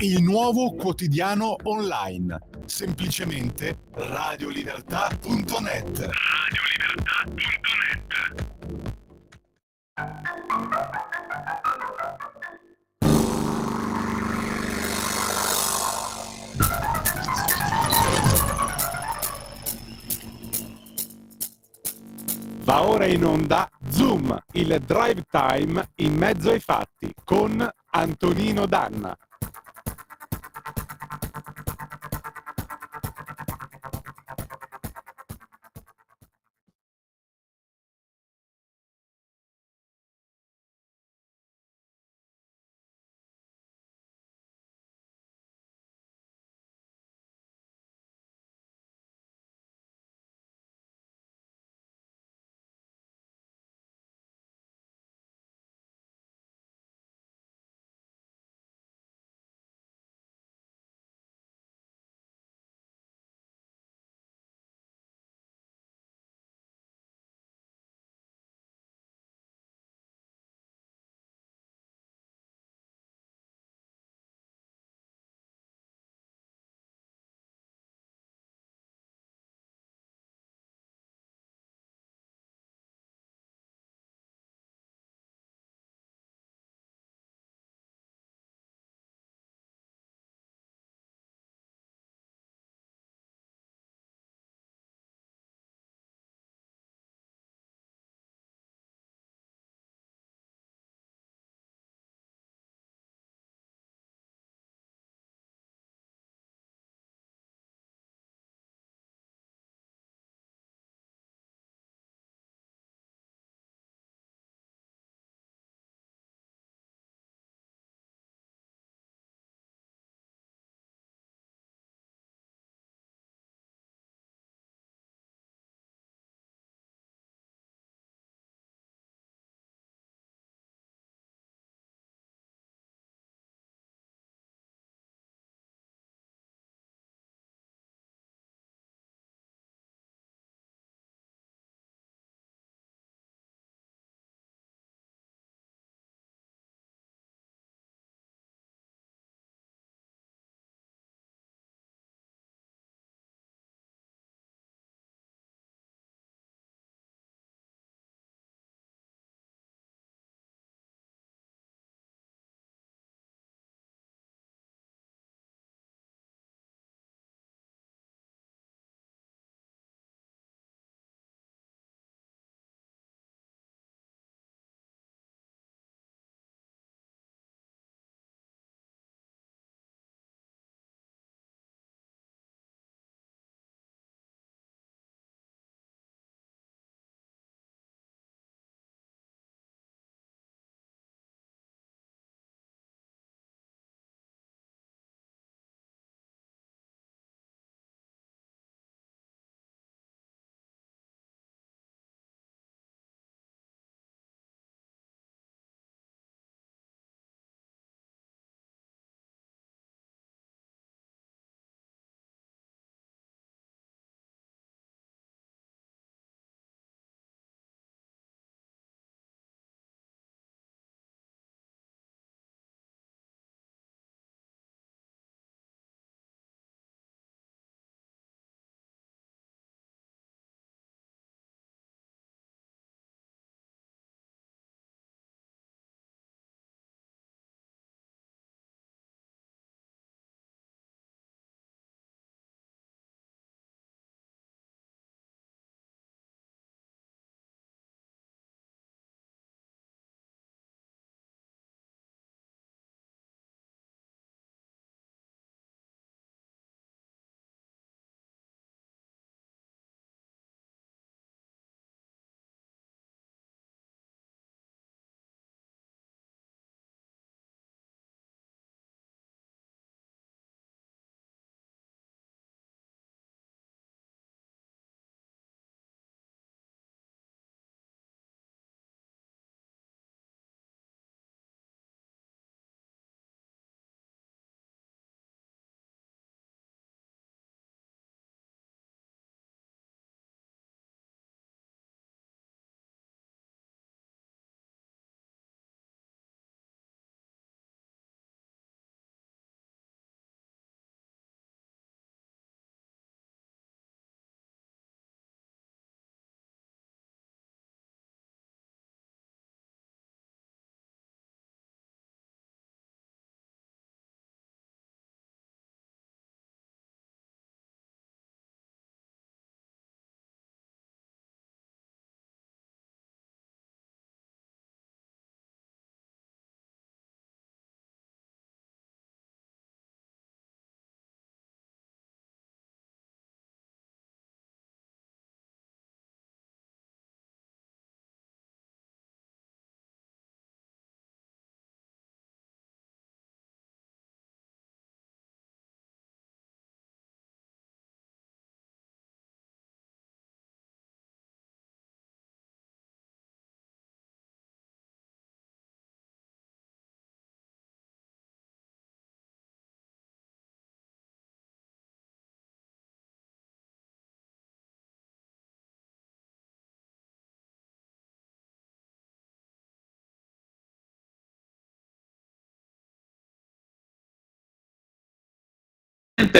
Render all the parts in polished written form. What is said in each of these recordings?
Il nuovo quotidiano online. Semplicemente radiolibertà.net. Va ora in onda Zoom, il drive time in mezzo ai fatti con Antonino Danna.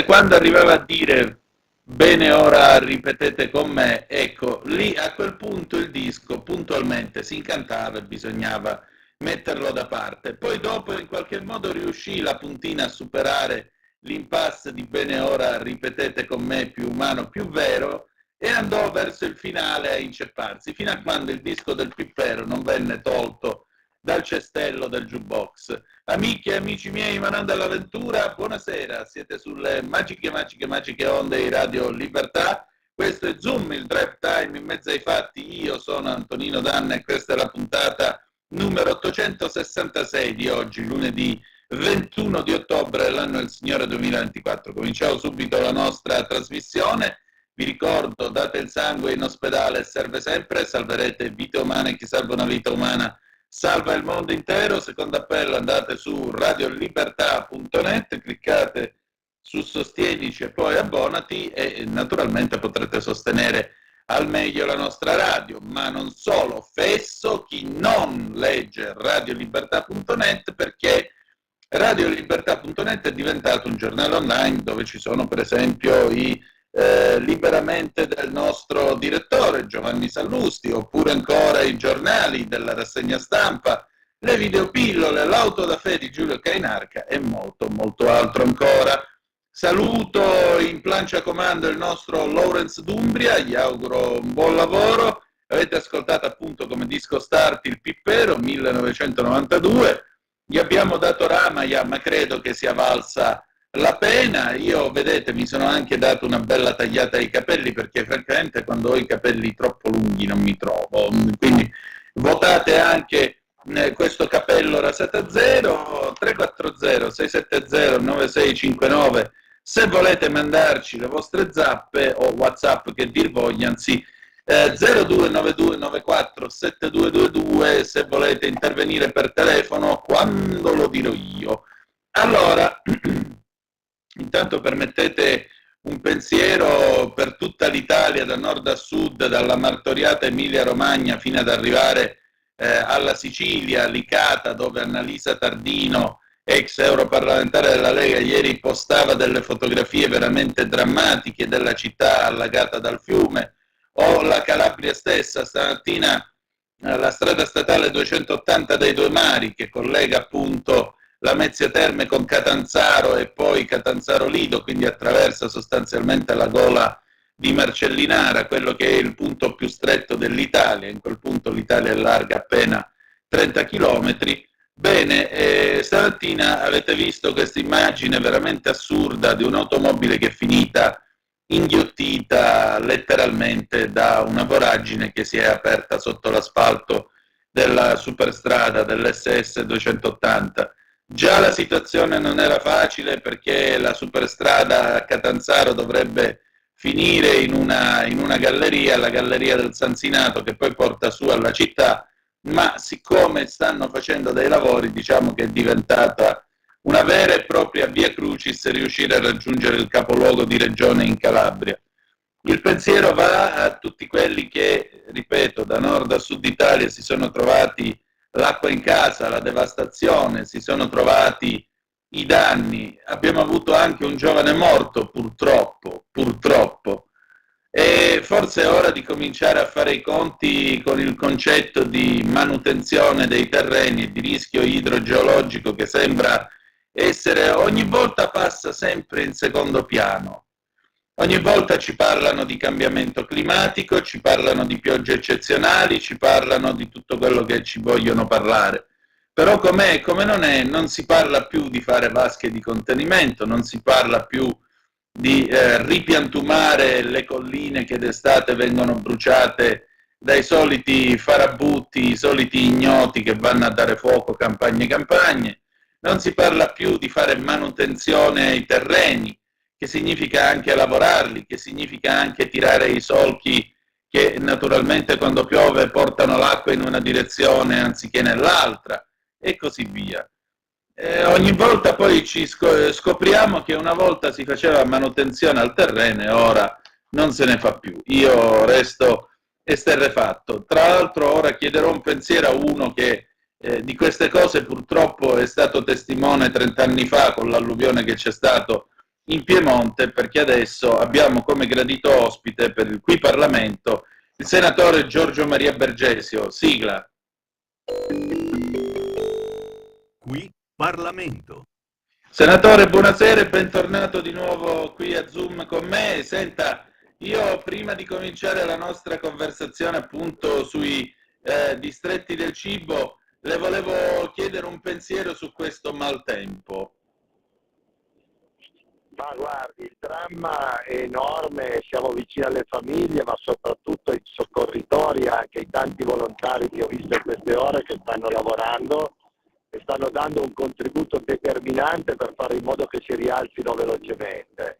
quando arrivava a dire bene, ora ripetete con me, ecco, lì a quel punto il disco puntualmente si incantava e bisognava metterlo da parte. Poi dopo in qualche modo riuscì la puntina a superare l'impasse di bene, ora ripetete con me, più umano, più vero, e andò verso il finale a incepparsi, fino a quando il disco del Pippero non venne tolto dal cestello del jukebox. Amiche e amici miei, manando all'avventura, buonasera, siete sulle magiche onde di Radio Libertà. Questo è Zoom, il drive time in mezzo ai fatti. Io sono Antonino Danna e questa è la puntata numero 866 di oggi, lunedì 21 di ottobre dell'anno del Signore 2024. Cominciamo subito la nostra trasmissione. Vi ricordo, date il sangue in ospedale, serve sempre, salverete vite umane, chi salva una vita umana salva il mondo intero. Secondo appello, andate su radiolibertà.net, cliccate su Sostienici e poi abbonati e naturalmente potrete sostenere al meglio la nostra radio, ma non solo. Fesso chi non legge radiolibertà.net, perché radiolibertà.net è diventato un giornale online dove ci sono per esempio i liberamente del nostro direttore Giovanni Sallusti, oppure ancora i giornali della rassegna stampa, le videopillole, l'auto da fè di Giulio Cainarca e molto altro ancora. Saluto in plancia comando il nostro Lawrence D'Umbria, gli auguro un buon lavoro. Avete ascoltato appunto come disco start il Pippero 1992, gli abbiamo dato rama, ma credo che sia valsa la pena. Io, vedete, mi sono anche dato una bella tagliata ai capelli, perché francamente quando ho i capelli troppo lunghi non mi trovo, quindi votate anche questo capello rasato a zero. 340 670 9659 se volete mandarci le vostre zappe o WhatsApp che dir voglia, anzi 0292947222 se volete intervenire per telefono quando lo dirò io. Allora, intanto permettete un pensiero per tutta l'Italia, da nord a sud, dalla martoriata Emilia-Romagna fino ad arrivare alla Sicilia, Licata, dove Annalisa Tardino, ex europarlamentare della Lega, ieri postava delle fotografie veramente drammatiche della città allagata dal fiume, o la Calabria stessa, stamattina la strada statale 280 dei Due Mari, che collega appunto la Mezzia Terme con Catanzaro e poi Catanzaro Lido, quindi attraversa sostanzialmente la gola di Marcellinara, quello che è il punto più stretto dell'Italia. In quel punto l'Italia è larga appena 30 chilometri. Bene, stamattina avete visto questa immagine veramente assurda di un'automobile che è finita inghiottita letteralmente da una voragine che si è aperta sotto l'asfalto della superstrada dell'SS 280. Già la situazione non era facile, perché la superstrada a Catanzaro dovrebbe finire in una galleria, la galleria del Sanzinato, che poi porta su alla città, ma siccome stanno facendo dei lavori, diciamo che è diventata una vera e propria via crucis riuscire a raggiungere il capoluogo di regione in Calabria. Il pensiero va a tutti quelli che, ripeto, da nord a sud Italia si sono trovati l'acqua in casa, la devastazione, si sono trovati i danni. Abbiamo avuto anche un giovane morto, purtroppo. E forse è ora di cominciare a fare i conti con il concetto di manutenzione dei terreni e di rischio idrogeologico, che sembra essere, ogni volta passa sempre in secondo piano. Ogni volta ci parlano di cambiamento climatico, ci parlano di piogge eccezionali, ci parlano di tutto quello che ci vogliono parlare. Però com'è, come non è, non si parla più di fare vasche di contenimento, non si parla più di ripiantumare le colline che d'estate vengono bruciate dai soliti farabutti, i soliti ignoti che vanno a dare fuoco campagne e campagne. Non si parla più di fare manutenzione ai terreni, che significa anche lavorarli, che significa anche tirare i solchi che naturalmente quando piove portano l'acqua in una direzione anziché nell'altra, e così via. Ogni volta poi ci scopriamo che una volta si faceva manutenzione al terreno e ora non se ne fa più. Io resto esterrefatto. Tra l'altro ora chiederò un pensiero a uno che di queste cose purtroppo è stato testimone 30 anni fa con l'alluvione che c'è stato in Piemonte, perché adesso abbiamo come gradito ospite per il Qui Parlamento il senatore Giorgio Maria Bergesio. Sigla. Qui Parlamento. Senatore, buonasera e bentornato di nuovo qui a Zoom con me. Senta, io prima di cominciare la nostra conversazione appunto sui distretti del cibo, le volevo chiedere un pensiero su questo maltempo. Ma guardi, il dramma è enorme, siamo vicini alle famiglie, ma soprattutto ai soccorritori, anche ai tanti volontari che ho visto in queste ore che stanno lavorando e stanno dando un contributo determinante per fare in modo che si rialzino velocemente.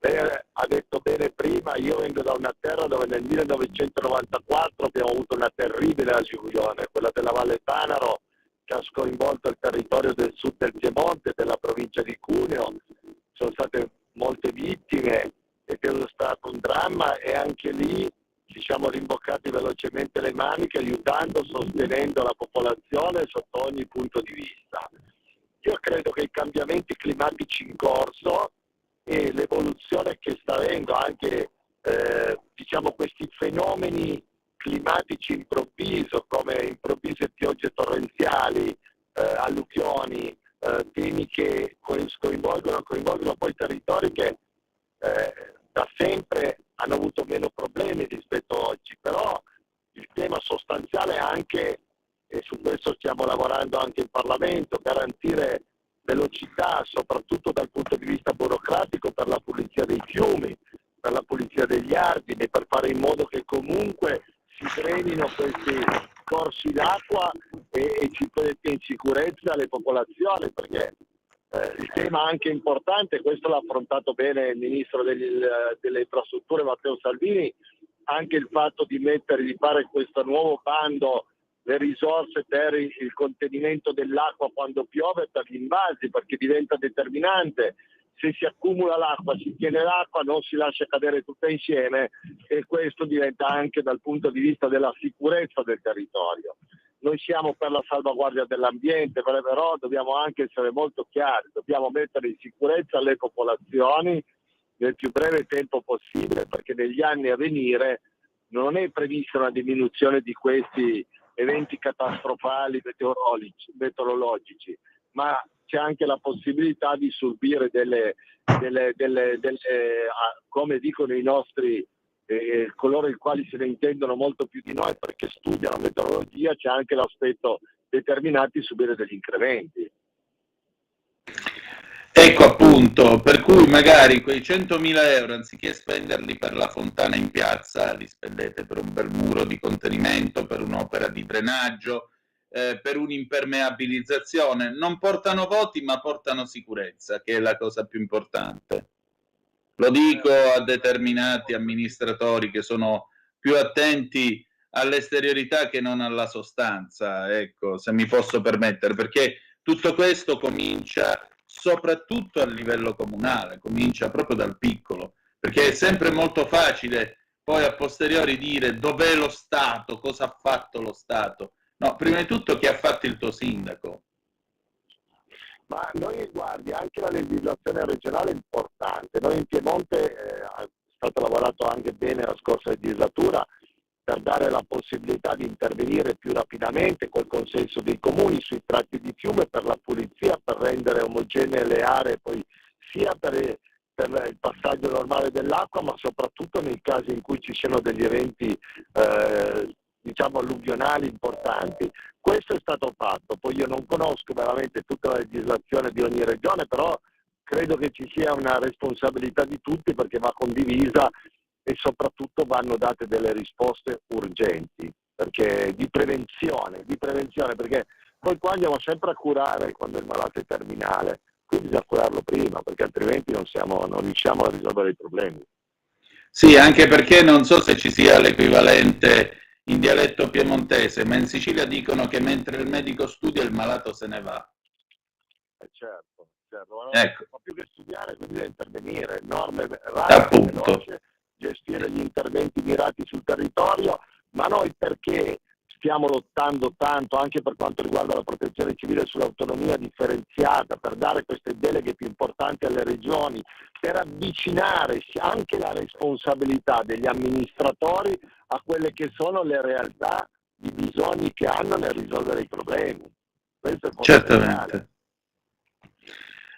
Ha detto bene prima, io vengo da una terra dove nel 1994 abbiamo avuto una terribile alluvione, quella della Valle Tanaro, che ha sconvolto il territorio del sud del Piemonte, della provincia di Cuneo. Sono state molte vittime ed è stato un dramma, e anche lì ci siamo rimboccati velocemente le maniche, aiutando, sostenendo la popolazione sotto ogni punto di vista. Io credo che i cambiamenti climatici in corso e l'evoluzione che sta avendo, anche questi fenomeni climatici improvviso, come improvvise piogge torrenziali, alluvioni, temi che coinvolgono poi territori che da sempre hanno avuto meno problemi rispetto a oggi, però il tema sostanziale è anche, e su questo stiamo lavorando anche in Parlamento, garantire velocità, soprattutto dal punto di vista burocratico, per la pulizia dei fiumi, per la pulizia degli argini, per fare in modo che comunque si drenino questi corsi d'acqua e ci mette in sicurezza le popolazioni, perché il tema anche importante, questo l'ha affrontato bene il ministro delle infrastrutture Matteo Salvini, anche il fatto di fare questo nuovo bando, le risorse per il contenimento dell'acqua quando piove, per gli invasi, perché diventa determinante. Se si accumula l'acqua, si tiene l'acqua, non si lascia cadere tutta insieme, e questo diventa anche dal punto di vista della sicurezza del territorio. Noi siamo per la salvaguardia dell'ambiente, però dobbiamo anche essere molto chiari, dobbiamo mettere in sicurezza le popolazioni nel più breve tempo possibile, perché negli anni a venire non è prevista una diminuzione di questi eventi catastrofali meteorologici, ma c'è anche la possibilità di subire come dicono i nostri coloro i quali se ne intendono molto più di noi perché studiano meteorologia, c'è anche l'aspetto determinati di subire degli incrementi. Ecco appunto, per cui magari quei 100.000 euro, anziché spenderli per la fontana in piazza, li spendete per un bel muro di contenimento, per un'opera di drenaggio, per un'impermeabilizzazione. Non portano voti, ma portano sicurezza, che è la cosa più importante. Lo dico a determinati amministratori che sono più attenti all'esteriorità che non alla sostanza, ecco, se mi posso permettere, perché tutto questo comincia soprattutto a livello comunale, comincia proprio dal piccolo, perché è sempre molto facile poi a posteriori dire dov'è lo Stato, cosa ha fatto lo Stato. No, prima di tutto che ha fatto il tuo sindaco. Ma noi, guardi, anche la legislazione regionale è importante. Noi in Piemonte è stato lavorato anche bene la scorsa legislatura per dare la possibilità di intervenire più rapidamente col consenso dei comuni sui tratti di fiume per la pulizia, per rendere omogenee le aree, poi sia per il passaggio normale dell'acqua, ma soprattutto nei casi in cui ci siano degli eventi alluvionali importanti. Questo è stato fatto, poi io non conosco veramente tutta la legislazione di ogni regione, però credo che ci sia una responsabilità di tutti, perché va condivisa e soprattutto vanno date delle risposte urgenti, perché di prevenzione, perché poi qua andiamo sempre a curare quando il malato è terminale, quindi bisogna curarlo prima, perché altrimenti non riusciamo a risolvere i problemi. Sì, anche perché non so se ci sia l'equivalente in dialetto piemontese, ma in Sicilia dicono che mentre il medico studia il malato se ne va. Certo. Ecco. Ma più che studiare, quindi deve intervenire, norme rapide, veloci, gestire gli interventi mirati sul territorio, ma noi perché stiamo lottando tanto anche per quanto riguarda la protezione civile sull'autonomia differenziata, per dare queste deleghe più importanti alle regioni, per avvicinare anche la responsabilità degli amministratori a quelle che sono le realtà, i bisogni che hanno nel risolvere i problemi. Questo è fondamentale. Certamente.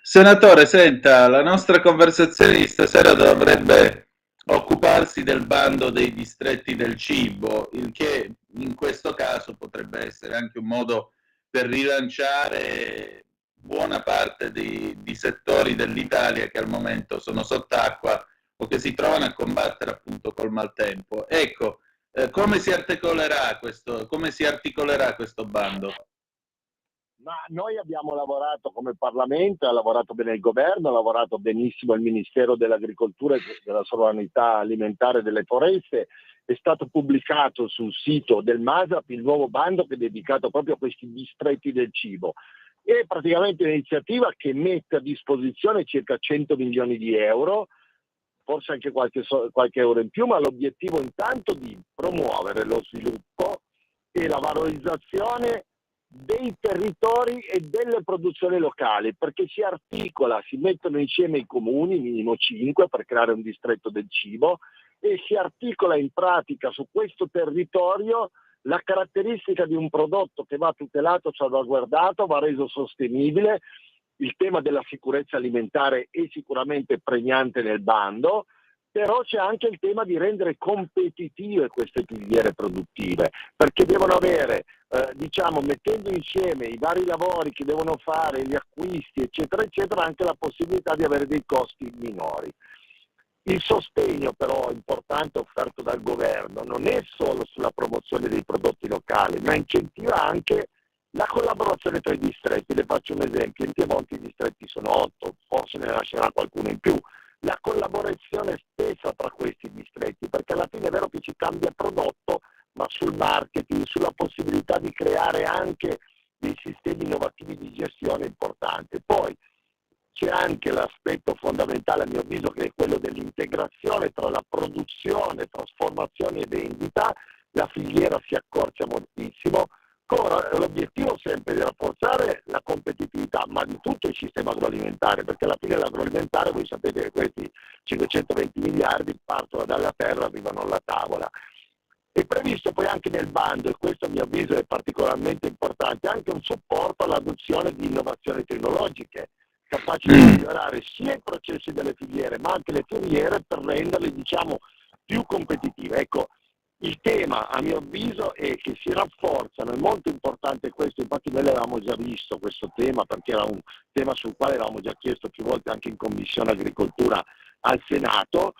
Senatore, senta, la nostra conversazione di stasera dovrebbe occuparsi del bando dei distretti del cibo, il che in questo caso potrebbe essere anche un modo per rilanciare buona parte di settori dell'Italia che al momento sono sott'acqua o che si trovano a combattere appunto col maltempo. Ecco, come si articolerà questo bando? Ma noi abbiamo lavorato come Parlamento, ha lavorato bene il governo, ha lavorato benissimo il Ministero dell'Agricoltura e della Sovranità Alimentare e delle Foreste. È stato pubblicato sul sito del MASAP il nuovo bando che è dedicato proprio a questi distretti del cibo. È praticamente un'iniziativa che mette a disposizione circa 100 milioni di euro, forse anche qualche euro in più, ma l'obiettivo intanto di promuovere lo sviluppo e la valorizzazione dei territori e delle produzioni locali, perché si articola, si mettono insieme i comuni, minimo 5, per creare un distretto del cibo, e si articola in pratica su questo territorio la caratteristica di un prodotto che va tutelato, salvaguardato, va reso sostenibile. Il tema della sicurezza alimentare è sicuramente pregnante nel bando, però c'è anche il tema di rendere competitive queste filiere produttive, perché devono avere, mettendo insieme i vari lavori che devono fare, gli acquisti, eccetera, eccetera, anche la possibilità di avere dei costi minori. Il sostegno però importante offerto dal governo non è solo sulla promozione dei prodotti locali, ma incentiva anche la collaborazione tra i distretti. Le faccio un esempio: in Piemonte i distretti sono 8, forse ne nascerà qualcuno in più. La collaborazione stessa tra questi distretti, perché alla fine è vero che ci cambia prodotto, ma sul marketing, sulla possibilità di creare anche dei sistemi innovativi di gestione importante. Poi c'è anche l'aspetto fondamentale, a mio avviso, che è quello dell'integrazione tra la produzione, trasformazione e vendita. La filiera si accorcia moltissimo, con l'obiettivo sempre di rafforzare la competitività, ma di tutto il sistema agroalimentare, perché alla fine l'agroalimentare, voi sapete che questi 520 miliardi partono dalla terra, arrivano alla tavola. È previsto poi anche nel bando, e questo a mio avviso è particolarmente importante, anche un supporto all'adozione di innovazioni tecnologiche, capaci di migliorare sia i processi delle filiere, ma anche le filiere per renderle, più competitive. Ecco, il tema, a mio avviso, è che si rafforzano, è molto importante questo, infatti noi l'avevamo già visto questo tema, perché era un tema sul quale avevamo già chiesto più volte anche in Commissione Agricoltura al Senato,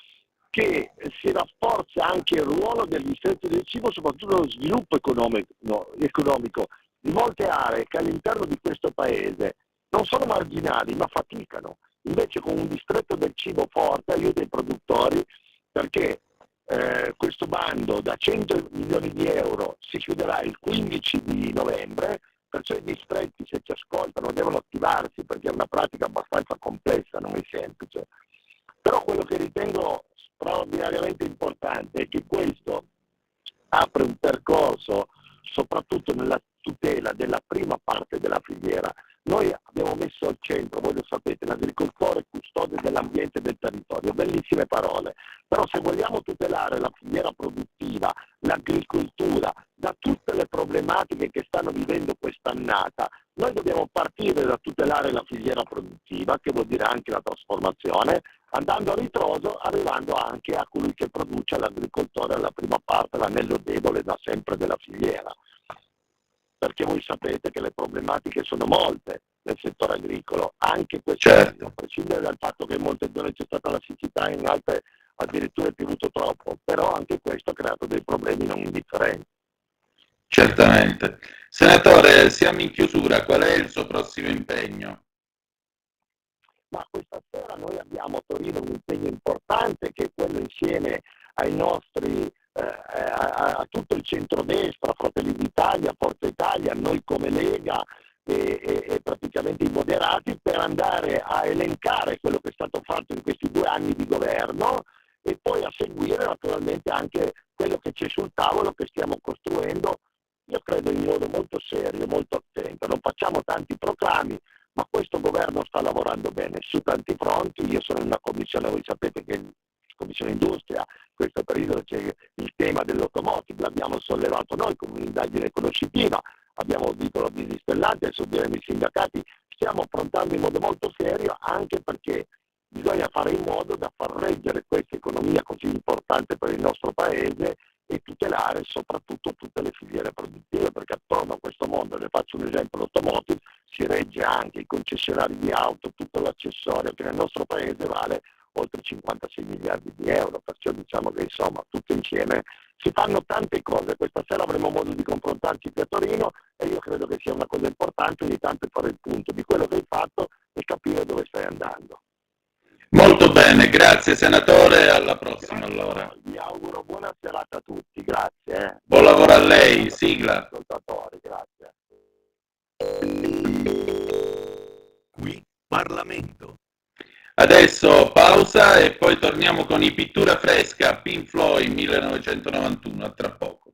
che si rafforza anche il ruolo degli distretti del cibo, soprattutto lo sviluppo economico di molte aree che all'interno di questo paese non sono marginali, ma faticano. Invece con un distretto del cibo forte aiuta i produttori, perché questo bando da 100 milioni di euro si chiuderà il 15 di novembre, perciò i distretti, se ci ascoltano, devono attivarsi, perché è una pratica abbastanza complessa, non è semplice. Però quello che ritengo straordinariamente importante è che questo apre un percorso soprattutto nella tutela della prima parte della filiera. Noi abbiamo messo al centro, voi lo sapete, l'agricoltore custode dell'ambiente e del territorio, bellissime parole, però se vogliamo tutelare la filiera produttiva, l'agricoltura, da tutte le problematiche che stanno vivendo quest'annata, noi dobbiamo partire da tutelare la filiera produttiva, che vuol dire anche la trasformazione, andando a ritroso, arrivando anche a colui che produce, l'agricoltore, alla prima parte, l'anello debole da sempre della filiera. Perché voi sapete che le problematiche sono molte nel settore agricolo, anche quest'anno, a prescindere dal fatto che in molte zone c'è stata la siccità, in altre addirittura è piovuto troppo, però anche questo ha creato dei problemi non indifferenti. Certamente. Senatore, siamo in chiusura, qual è il suo prossimo impegno? Ma questa sera noi abbiamo a Torino un impegno importante, che è quello, insieme ai nostri a tutto il centrodestra, Fratelli d'Italia, Forza Italia, noi come Lega e praticamente i moderati, per andare a elencare quello che è stato fatto in questi 2 anni di governo e poi a seguire naturalmente anche quello che c'è sul tavolo, che stiamo costruendo io credo in modo molto serio, molto attento. Non facciamo tanti proclami, ma questo governo sta lavorando bene su tanti fronti. Io sono in una commissione, voi sapete che in Commissione Industria, in questo periodo c'è il tema dell'automotive, l'abbiamo sollevato noi come un'indagine conoscitiva, abbiamo audito la Business Stellantis, adesso diremo i sindacati, stiamo affrontando in modo molto serio, anche perché bisogna fare in modo da far reggere questa economia così importante per il nostro paese e tutelare soprattutto tutte le filiere produttive, perché attorno a questo mondo, ne faccio un esempio, l'automotive, si regge anche i concessionari di auto, tutto l'accessorio che nel nostro paese vale oltre 56 miliardi di euro, perciò diciamo che insomma tutto insieme si fanno tante cose. Questa sera avremo modo di confrontarci qui a Torino e io credo che sia una cosa importante ogni tanto fare il punto di quello che hai fatto e capire dove stai andando. Molto bene, grazie senatore, alla prossima Grazie, allora. vi auguro buona serata a tutti, grazie. Buon lavoro a lei, sigla. Ascoltatori, grazie. Qui Parlamento. Adesso pausa e poi torniamo con i Pittura Fresca, Pink Floyd 1991, a tra poco.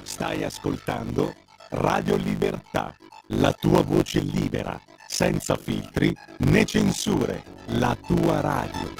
Stai ascoltando Radio Libertà, la tua voce libera, senza filtri né censure, la tua radio.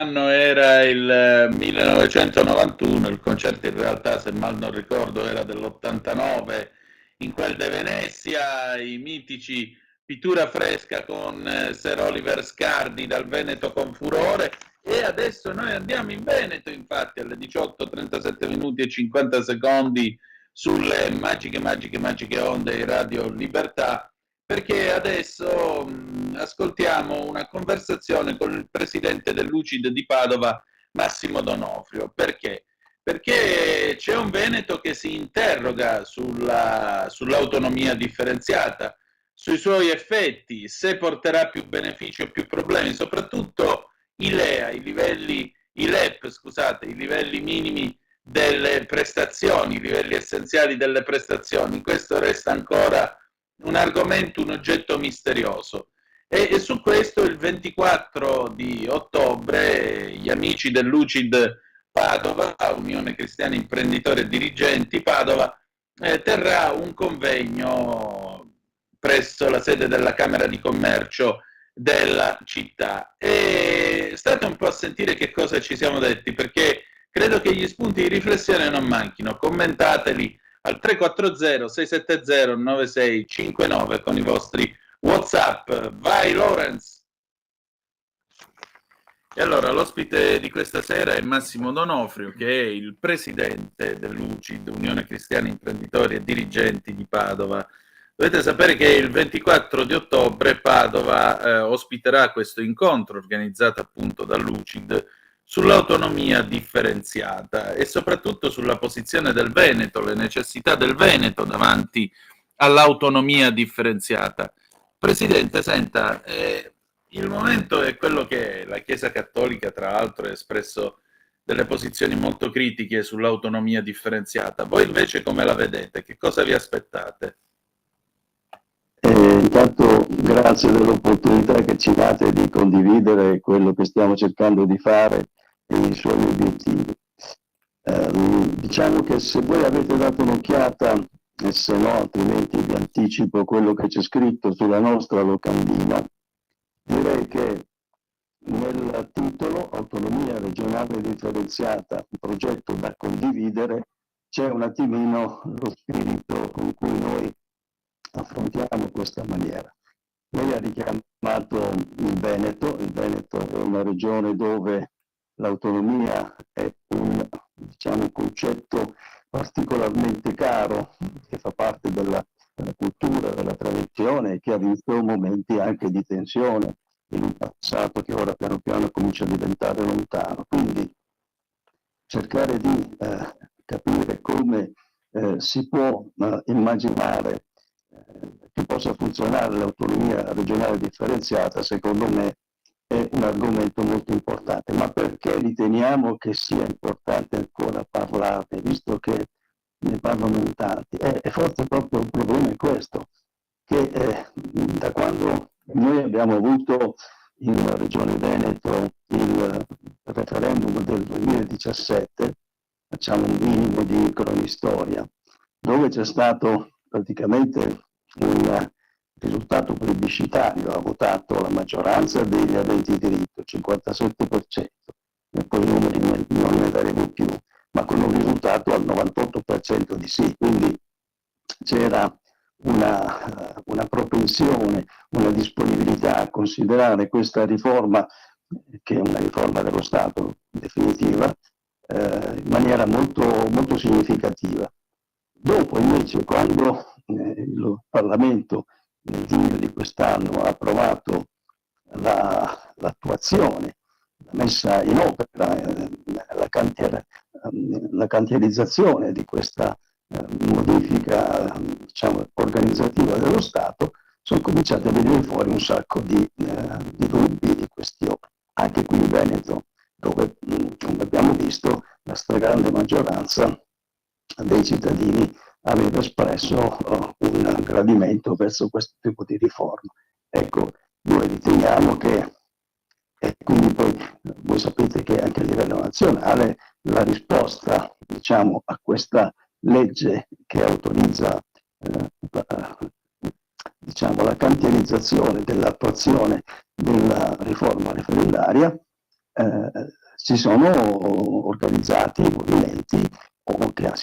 L'anno era il 1991, il concerto in realtà, se mal non ricordo, era dell'89, in quel de Venezia, i mitici Pittura Fresca con Sir Oliver Scardi dal Veneto con furore, e adesso noi andiamo in Veneto, infatti, alle 18:37 minuti e 50 secondi sulle magiche onde di Radio Libertà, perché adesso ascoltiamo una conversazione con il presidente dell'UCID di Padova, Massimo D'Onofrio. Perché? Perché c'è un Veneto che si interroga sull'autonomia differenziata, sui suoi effetti, se porterà più benefici o più problemi, soprattutto i LEA, i LEP, scusate, i livelli minimi delle prestazioni, i livelli essenziali delle prestazioni. Questo resta ancora un argomento, un oggetto misterioso. E su questo il 24 di ottobre gli amici dell'UCID Padova, Unione Cristiana Imprenditori e Dirigenti Padova, terrà un convegno presso la sede della Camera di Commercio della città. E state un po' a sentire che cosa ci siamo detti, perché credo che gli spunti di riflessione non manchino. Commentateli al 340-670-9659 con i vostri WhatsApp. Vai Lorenz! E allora l'ospite di questa sera è Massimo D'Onofrio, che è il presidente dell'UCID, Unione Cristiana Imprenditori e Dirigenti di Padova. Dovete sapere che il 24 di ottobre Padova ospiterà questo incontro organizzato appunto dall'UCID sull'autonomia differenziata e soprattutto sulla posizione del Veneto, le necessità del Veneto davanti all'autonomia differenziata. Presidente, senta, il momento è quello che la Chiesa Cattolica, tra l'altro, ha espresso delle posizioni molto critiche sull'autonomia differenziata. Voi invece come la vedete? Che cosa vi aspettate? Intanto grazie dell'opportunità che ci date di condividere quello che stiamo cercando di fare e i suoi obiettivi. Diciamo che se voi avete dato un'occhiata, e se no altrimenti vi anticipo quello che c'è scritto sulla nostra locandina, direi che nel titolo Autonomia regionale differenziata, un progetto da condividere, c'è un attimino lo spirito con cui noi affrontiamo questa maniera. Lei ha richiamato il Veneto è una regione dove l'autonomia è un concetto particolarmente caro, che fa parte della cultura, della tradizione e che ha visto momenti anche di tensione in un passato che ora piano piano comincia a diventare lontano. Quindi cercare di capire come si può immaginare che possa funzionare l'autonomia regionale differenziata, secondo me è un argomento molto importante. Ma perché riteniamo che sia importante ancora parlarne, visto che ne parlano in tanti? E forse proprio il problema è questo, che da quando noi abbiamo avuto in Regione Veneto il referendum del 2017, facciamo un minimo di cronistoria, dove c'è stato praticamente un risultato plebiscitario, ha votato la maggioranza degli aventi diritto, il 57%, e poi i numeri non ne daremo più, ma con un risultato al 98% di sì, quindi c'era una propensione, una disponibilità a considerare questa riforma, che è una riforma dello Stato definitiva, in maniera molto, molto significativa. Dopo invece, quando il Parlamento nel giugno di quest'anno ha approvato l'attuazione, la messa in opera, la cantierizzazione di questa modifica organizzativa dello Stato, sono cominciati a venire fuori un sacco di dubbi, di questioni. Anche qui in Veneto, dove, come abbiamo visto, la stragrande maggioranza dei cittadini aveva espresso un gradimento verso questo tipo di riforma. Ecco, noi riteniamo che, e quindi poi voi sapete che anche a livello nazionale la risposta, a questa legge che autorizza la cantierizzazione dell'attuazione della riforma referendaria si sono organizzati movimenti che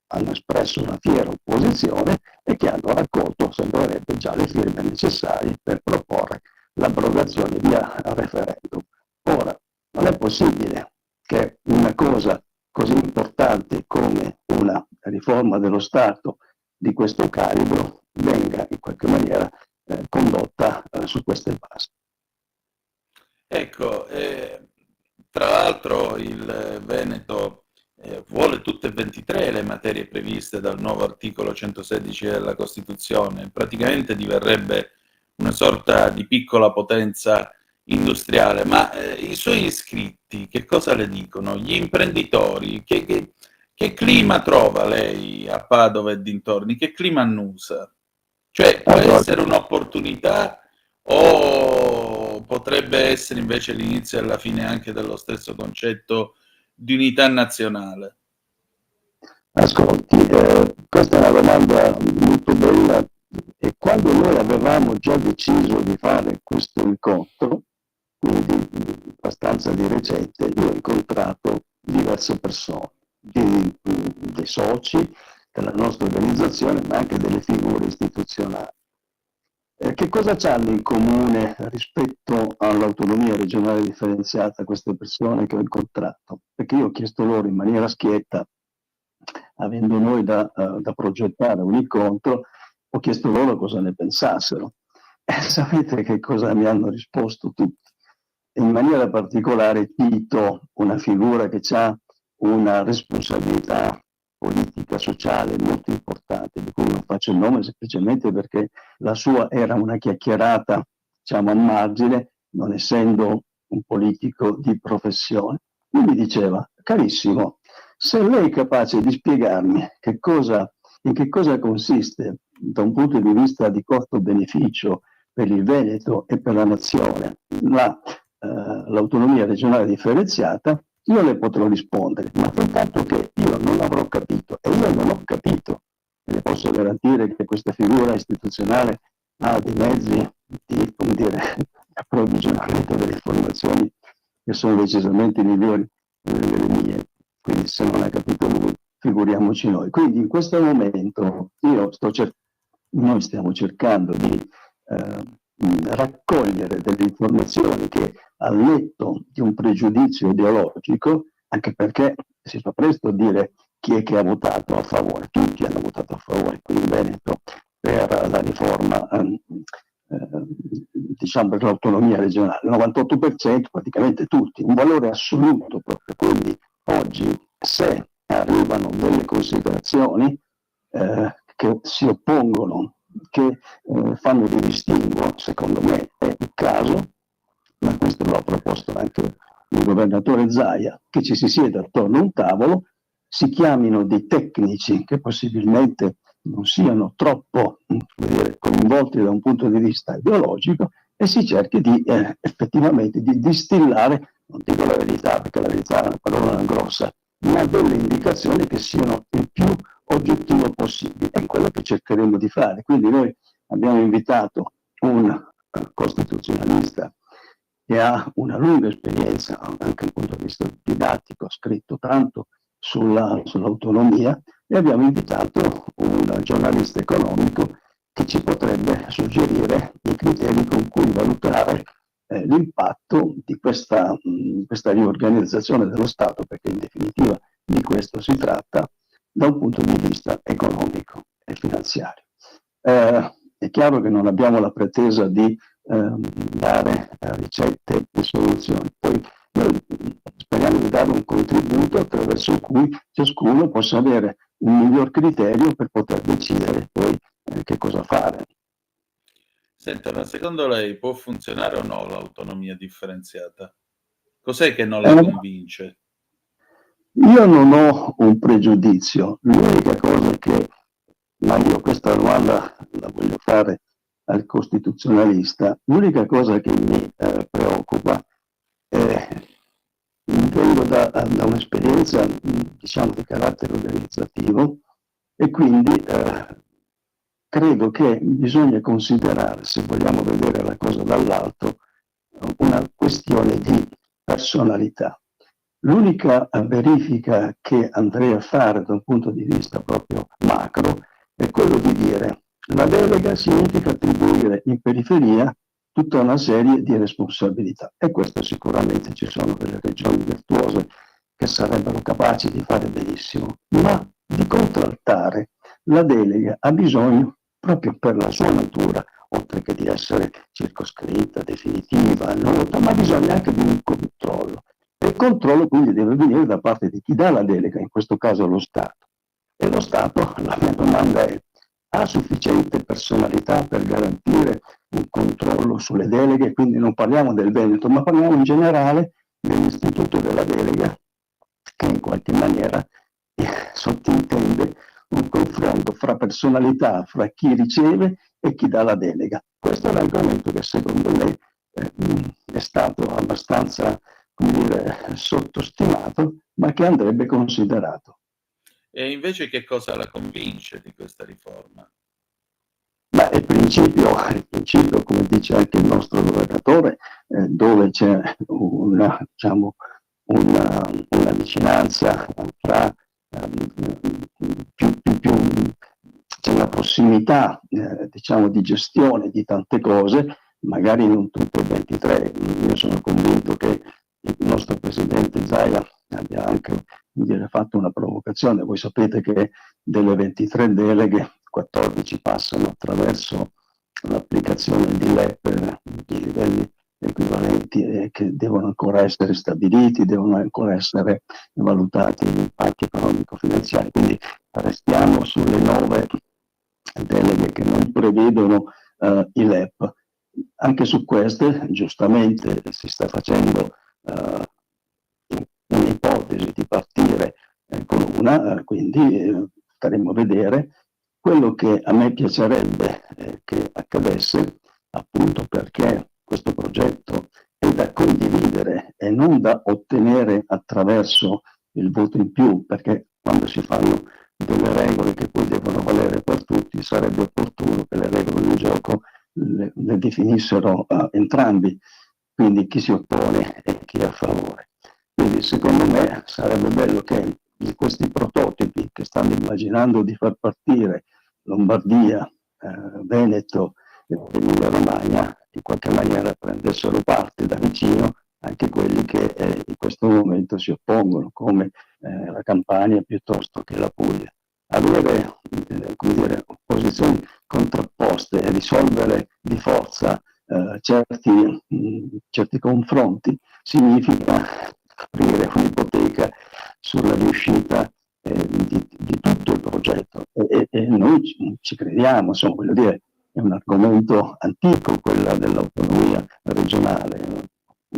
hanno espresso una fiera opposizione e che hanno raccolto, sembrerebbe, già le firme necessarie per proporre l'abrogazione via referendum. Ora, non è possibile che una cosa così importante come una riforma dello Stato di questo calibro venga in qualche maniera condotta su queste basi. Ecco, tra l'altro il Veneto vuole tutte e 23 le materie previste dal nuovo articolo 116 della Costituzione, praticamente diverrebbe una sorta di piccola potenza industriale, ma i suoi iscritti che cosa le dicono? Gli imprenditori, che clima trova lei a Padova e dintorni? Che clima annusa? Cioè, può essere un'opportunità o potrebbe essere invece l'inizio e la fine anche dello stesso concetto di unità nazionale? Ascolti, questa è una domanda molto bella e quando noi avevamo già deciso di fare questo incontro, quindi abbastanza di recente, io ho incontrato diverse persone, dei soci della nostra organizzazione, ma anche delle figure istituzionali. Che cosa hanno in comune rispetto all'autonomia regionale differenziata queste persone che ho incontrato? Perché io ho chiesto loro in maniera schietta, avendo noi da progettare un incontro, ho chiesto loro cosa ne pensassero. E sapete che cosa mi hanno risposto tutti? In maniera particolare Tito, una figura che ha una responsabilità politica, sociale molto importante, di cui non faccio il nome semplicemente perché la sua era una chiacchierata, diciamo, a margine, non essendo un politico di professione. Lui mi diceva, carissimo, se lei è capace di spiegarmi in che cosa consiste da un punto di vista di costo-beneficio per il Veneto e per la nazione l'autonomia regionale differenziata, io le potrò rispondere, ma soltanto che io non avrò capito e io non ho capito. Le posso garantire che questa figura istituzionale ha dei mezzi di, come dire, approvvigionamento delle informazioni che sono decisamente migliori delle mie. Quindi se non ha capito lui, figuriamoci noi. Quindi in questo momento noi stiamo cercando di raccogliere delle informazioni che al netto di un pregiudizio ideologico, anche perché si fa presto a dire chi è che ha votato a favore, tutti hanno votato a favore qui in Veneto per la riforma diciamo per l'autonomia regionale, il 98% praticamente tutti, un valore assoluto proprio. Quindi oggi se arrivano delle considerazioni che si oppongono, che fanno di distinguo, secondo me è il caso, ma questo l'ho proposto anche il governatore Zaia, che ci si sieda attorno a un tavolo, si chiamino dei tecnici che possibilmente non siano troppo coinvolti da un punto di vista ideologico e si cerchi di effettivamente di distillare, non dico la verità perché la verità è una parola grossa, ma delle indicazioni che siano il più oggettivo possibile. È quello che cercheremo di fare. Quindi noi abbiamo invitato un costituzionalista che ha una lunga esperienza anche dal punto di vista didattico, ha scritto tanto sull'autonomia, e abbiamo invitato un giornalista economico che ci potrebbe suggerire i criteri con cui valutare l'impatto di questa riorganizzazione dello Stato, perché in definitiva di questo si tratta da un punto di vista economico e finanziario. È chiaro che non abbiamo la pretesa di dare ricette e soluzioni, poi noi speriamo di dare un contributo attraverso cui ciascuno possa avere un miglior criterio per poter decidere poi che cosa fare. Senta, ma secondo lei può funzionare o no l'autonomia differenziata? Cos'è che non la convince? Io non ho un pregiudizio, l'unica cosa che, ma io questa domanda la voglio fare al costituzionalista, l'unica cosa che mi preoccupa vengo da un'esperienza diciamo di carattere organizzativo e quindi credo che bisogna considerare, se vogliamo vedere la cosa dall'alto, una questione di personalità. L'unica verifica che andrei a fare da un punto di vista proprio macro è quello di dire la delega significa attribuire in periferia tutta una serie di responsabilità, e questo sicuramente ci sono delle regioni virtuose che sarebbero capaci di fare benissimo, ma di contraltare la delega ha bisogno, proprio per la sua natura, oltre che di essere circoscritta, definitiva, nota, ma bisogna anche di un controllo. E il controllo quindi deve venire da parte di chi dà la delega, in questo caso lo Stato. E lo Stato, la mia domanda è, ha sufficiente personalità per garantire un controllo sulle deleghe? Quindi non parliamo del Veneto, ma parliamo in generale dell'istituto della delega, che in qualche maniera sottintende un confronto fra personalità, fra chi riceve e chi dà la delega. Questo è un argomento che secondo me è stato abbastanza, come dire, sottostimato, ma che andrebbe considerato. E invece che cosa la convince di questa riforma? Ma il principio, come dice anche il nostro governatore, dove c'è una vicinanza tra c'è una prossimità di gestione di tante cose, magari non tutte 23. Io sono convinto che il nostro presidente Zaia abbia anche fatto una provocazione. Voi sapete che delle 23 deleghe 14 passano attraverso l'applicazione di LEP di livelli equivalenti che devono ancora essere stabiliti, devono ancora essere valutati gli impatti economico-finanziari. Quindi restiamo sulle 9 deleghe che non prevedono i LEP. Anche su queste, giustamente, si sta facendo un'ipotesi di partire con una, quindi staremo a vedere. Quello che a me piacerebbe che accadesse, appunto perché questo progetto è da condividere e non da ottenere attraverso il voto in più, perché quando si fanno delle regole che poi devono valere per tutti, sarebbe opportuno che le regole del gioco le definissero entrambi, quindi chi si oppone e chi è a favore. Quindi secondo me sarebbe bello che di questi prototipi che stanno immaginando di far partire Lombardia, Veneto e Emilia Romagna, in qualche maniera prendessero parte da vicino anche quelli che in questo momento si oppongono, come la Campania piuttosto che la Puglia. Avere opposizioni contrapposte e risolvere di forza certi confronti significa aprire un'ipoteca sulla riuscita di tutto il progetto e noi ci crediamo, insomma, voglio dire, è un argomento antico quella dell'autonomia regionale,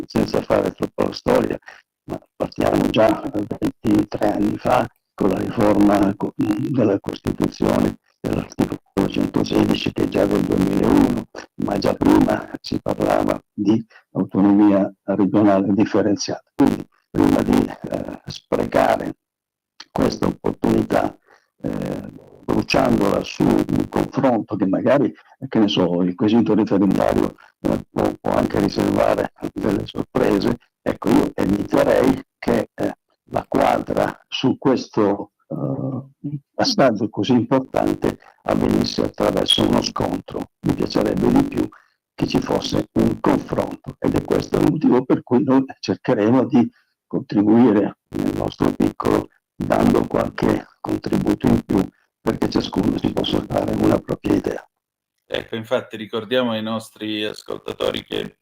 senza fare troppa storia, ma partiamo già 23 anni fa con la riforma della Costituzione dell'articolo 116 che è già del 2001, ma già prima si parlava di autonomia regionale differenziata. Quindi prima di sprecare questa opportunità bruciandola su un confronto che magari, che ne so, il quesito referendario può anche riservare delle sorprese, ecco, io eviterei che la quadra su questo passaggio così importante avvenisse attraverso uno scontro. Mi piacerebbe di più che ci fosse un confronto, ed è questo il motivo per cui noi cercheremo di contribuire nel nostro piccolo, dando qualche contributo in più perché ciascuno si possa fare una propria idea. Ecco, infatti ricordiamo ai nostri ascoltatori che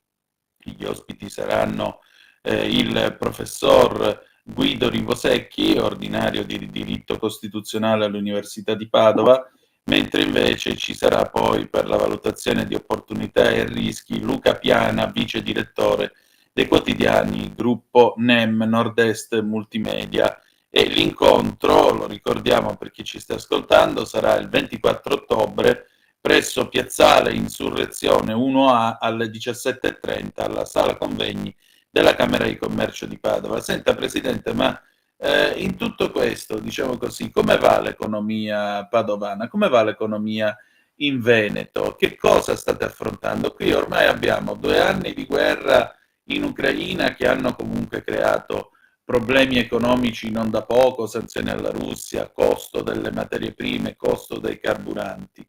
gli ospiti saranno il professor Guido Rivosecchi, ordinario di diritto costituzionale all'Università di Padova, mentre invece ci sarà poi per la valutazione di opportunità e rischi Luca Piana, vice direttore dei quotidiani gruppo NEM Nord-Est Multimedia. E l'incontro, lo ricordiamo per chi ci sta ascoltando, sarà il 24 ottobre presso Piazzale Insurrezione 1A alle 17:30 alla Sala Convegni della Camera di Commercio di Padova. Senta Presidente, ma in tutto questo, diciamo così, come va l'economia padovana? Come va l'economia in Veneto? Che cosa state affrontando? Qui ormai abbiamo 2 anni di guerra in Ucraina, che hanno comunque creato problemi economici non da poco, sanzioni alla Russia, costo delle materie prime, costo dei carburanti.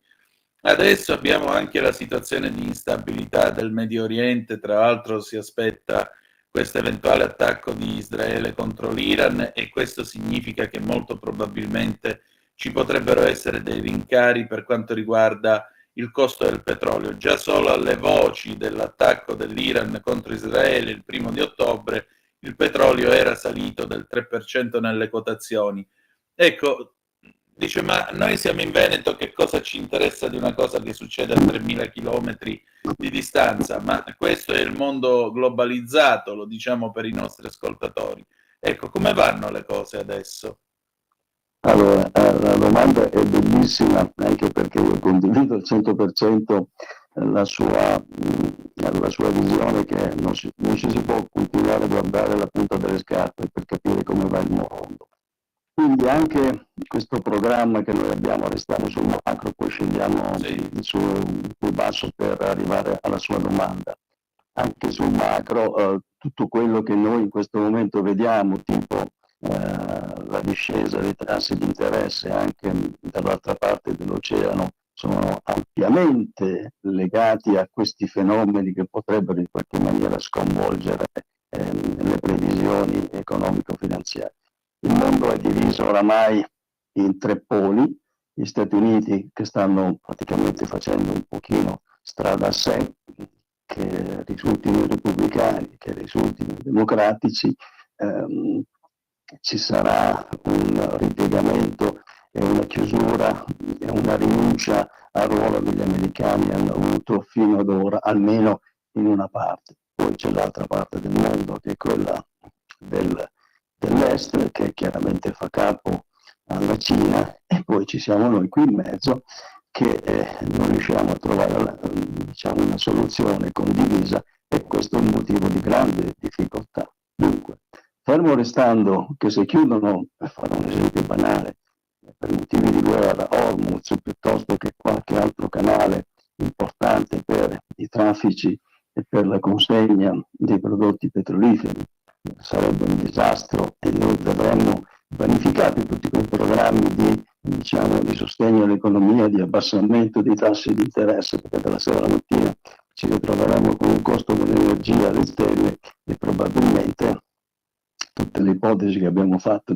Adesso abbiamo anche la situazione di instabilità del Medio Oriente, tra l'altro si aspetta questo eventuale attacco di Israele contro l'Iran, e questo significa che molto probabilmente ci potrebbero essere dei rincari per quanto riguarda il costo del petrolio. Già solo alle voci dell'attacco dell'Iran contro Israele il 1 ottobre il petrolio era salito del 3% nelle quotazioni. Ecco, dice, ma noi siamo in Veneto, che cosa ci interessa di una cosa che succede a 3.000 chilometri di distanza? Ma questo è il mondo globalizzato, lo diciamo per i nostri ascoltatori. Ecco, come vanno le cose adesso? Allora, la domanda è bellissima, anche perché io condivido al 100% la sua visione, che non ci si può continuare a guardare la punta delle scarpe per capire come va il mondo. Quindi anche questo programma che noi abbiamo, restiamo sul macro, poi scendiamo sul basso per arrivare alla sua domanda. Anche sul macro, tutto quello che noi in questo momento vediamo, tipo la discesa dei tassi di interesse anche dall'altra parte dell'oceano, sono ampiamente legati a questi fenomeni che potrebbero in qualche maniera sconvolgere le previsioni economico-finanziarie. Il mondo è diviso oramai in 3 poli: gli Stati Uniti, che stanno praticamente facendo un pochino strada a sé, che risultino repubblicani, che risultino democratici, ci sarà un ripiegamento e una chiusura e una rinuncia al ruolo che gli americani hanno avuto fino ad ora, almeno in una parte. Poi c'è l'altra parte del mondo, che è quella dell'est, che chiaramente fa capo alla Cina, e poi ci siamo noi qui in mezzo, che non riusciamo a trovare una soluzione condivisa, e questo è un motivo di grande difficoltà. Dunque, fermo restando che se chiudono, per fare un esempio banale, per motivi di guerra, Hormuz, piuttosto che qualche altro canale importante per i traffici e per la consegna dei prodotti petroliferi, sarebbe un disastro, e noi vedremmo vanificati tutti quei programmi di sostegno all'economia, di abbassamento dei tassi di interesse, perché dalla sera alla mattina ci ritroveremo con un costo dell'energia alle stelle, e probabilmente tutte le ipotesi che abbiamo fatto,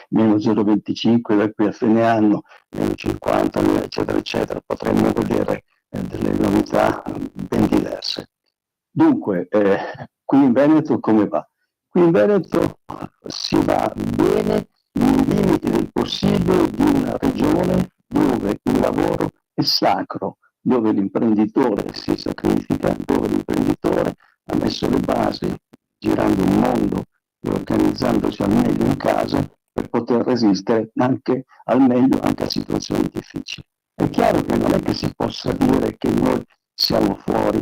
meno 0,25 da qui a fine anno, meno 50, eccetera, eccetera, potremmo vedere delle novità ben diverse. Dunque, qui in Veneto come va? Qui in Veneto si va bene nei limiti del possibile di una regione dove il lavoro è sacro, dove l'imprenditore si sacrifica, dove l'imprenditore ha messo le basi girando il mondo e organizzandosi al meglio in casa per poter resistere anche al meglio anche a situazioni difficili. È chiaro che non è che si possa dire che noi siamo fuori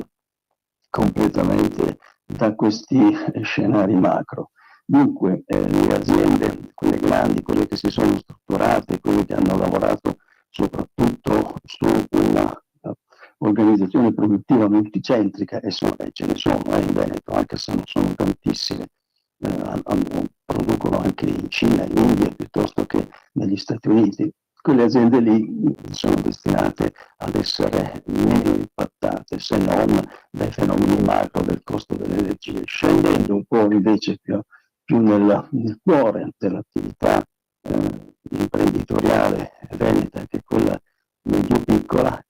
completamente da questi scenari macro. Dunque le aziende, quelle grandi, quelle che si sono strutturate, quelle che hanno lavorato soprattutto su una organizzazione produttiva multicentrica, e ce ne sono in Veneto, anche se non sono tantissime, producono anche in Cina, in India, piuttosto che negli Stati Uniti. Quelle aziende lì sono destinate ad essere meno impattate, se non dai fenomeni macro del costo dell'energia. Scendendo un po' invece più nel cuore dell'attività imprenditoriale veneta, che è quella medio-piccola,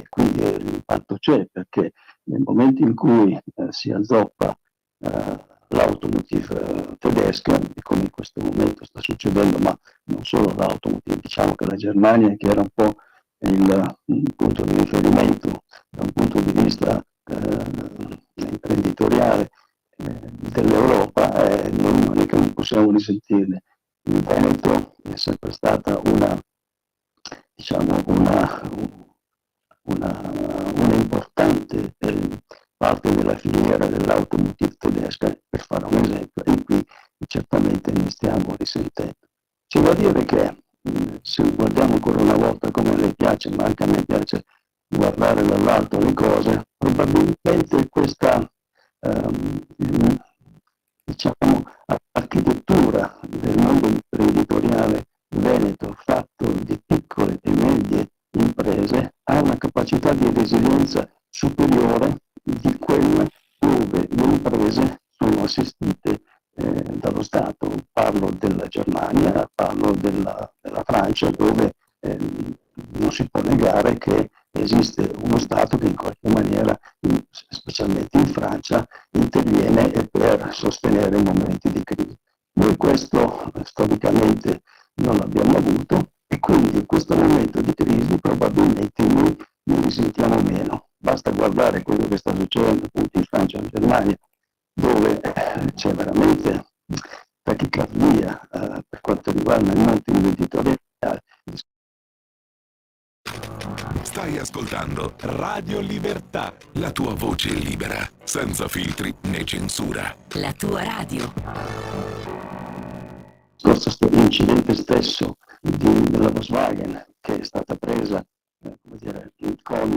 quindi l'impatto c'è, perché nel momento in cui si azzoppa l'automotive tedesca, come in questo momento sta succedendo, ma non solo l'automotive, diciamo che la Germania, che era un po' il punto di riferimento da un punto di vista imprenditoriale dell'Europa, non è che non possiamo risentirne. Il Veneto è sempre stata una importante parte della filiera dell'automotive tedesca, per fare un esempio, e qui certamente ne stiamo risentendo. C'è da dire che se guardiamo ancora una volta, come a lei piace, ma anche a me piace guardare dall'alto le cose, probabilmente questa diciamo, architettura del mondo imprenditoriale veneto fatto di piccole e medie imprese ha una capacità di resilienza superiore di quella dove le imprese sono assistite dallo Stato. Parlo della Germania, parlo della Francia, dove non si può negare che esiste uno Stato che in qualche maniera, specialmente in Francia, interviene per sostenere momenti di crisi. Noi questo storicamente non l'abbiamo avuto e quindi in questo momento di crisi probabilmente noi ne risentiamo meno. Basta guardare quello che sta succedendo appunto in Francia e in Germania, dove c'è veramente tachicardia per quanto riguarda il mondo imprenditoriale. Stai ascoltando Radio Libertà. la tua voce libera, senza filtri né censura. La tua radio. L'incidente stesso della Volkswagen, che è stata presa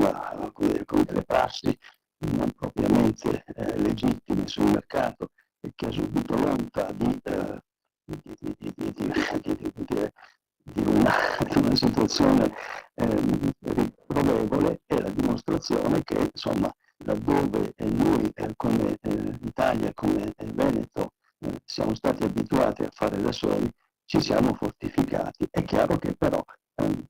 con delle prassi non propriamente legittime sul mercato e che ha subito l'onta di una situazione riprovevole, è la dimostrazione che insomma laddove noi come Italia, come Veneto siamo stati abituati a fare da soli, ci siamo fortificati. È chiaro che però non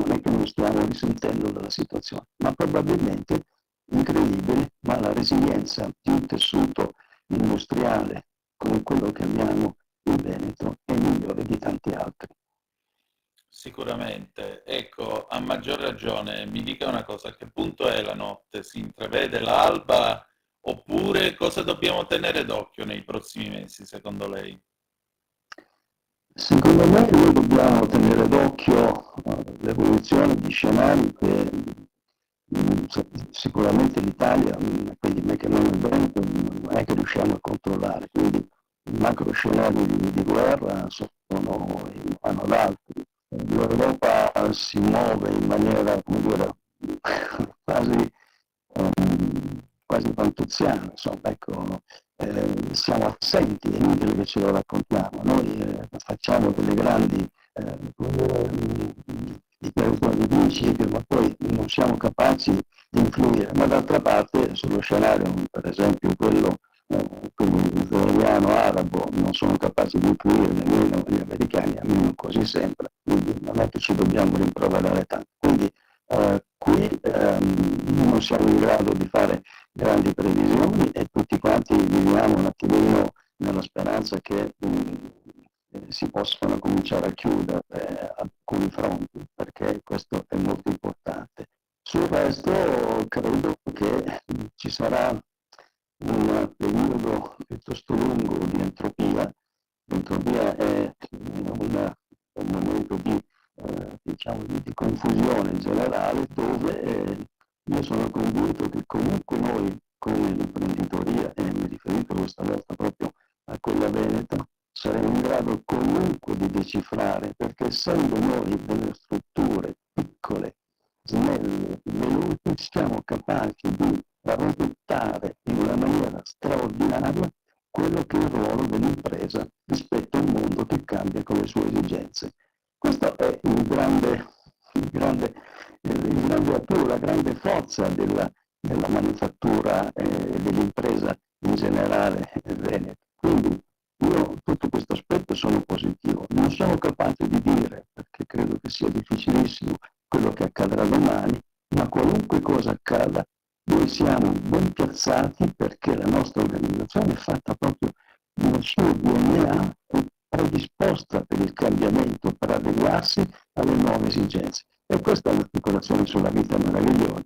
è che non stiamo risentendo della situazione, ma probabilmente, incredibile, ma la resilienza di un tessuto industriale come quello che abbiamo in Veneto è migliore di tanti altri. Sicuramente. Ecco, a maggior ragione, mi dica una cosa, a che punto è la notte? Si intravede l'alba oppure cosa dobbiamo tenere d'occhio nei prossimi mesi, secondo lei? Secondo me noi dobbiamo tenere d'occhio l'evoluzione di scenari che sicuramente l'Italia, quindi me che non è Veneto, non è che riusciamo a controllare, quindi i macro scenari di guerra sono in mano ad altri. L'Europa si muove in maniera, come dire, quasi pantuziana, insomma, ecco, siamo assenti, è inutile che ce lo raccontiamo. Noi facciamo delle grandi dichiarazioni di principio, ma poi non siamo capaci di influire. Ma d'altra parte sullo scenario, per esempio quello israeliano-arabo, non sono capaci di influire nemmeno gli americani, almeno così sembra, quindi non è che ci dobbiamo rimproverare tanto. Quindi qui non siamo in grado di fare grandi previsioni e tutti quanti viviamo un attimino nella speranza che si possano cominciare a chiudere alcuni fronti, perché questo è molto importante. Sul resto credo che ci sarà un periodo piuttosto lungo di entropia. L'entropia è un momento di confusione generale dove io sono convinto che comunque noi come l'imprenditoria, e mi riferisco questa volta proprio a quella veneta, saremo in grado comunque di decifrare, perché essendo noi delle strutture piccole, snelle, veloci, siamo capaci di rapportare in una maniera straordinaria quello che è il ruolo dell'impresa rispetto a un mondo che cambia con le sue esigenze. Questo è il grande appunto, la grande forza della manifattura e dell'impresa in generale veneta. Quindi io tutto questo aspetto sono positivo. Non sono capace di dire, perché credo che sia difficilissimo, quello che accadrà domani, ma qualunque cosa accada, noi siamo ben piazzati perché la nostra organizzazione è fatta proprio nel suo DNA, è predisposta per il cambiamento, per adeguarsi alle nuove esigenze. E questa è l'articolazione sulla vita meravigliosa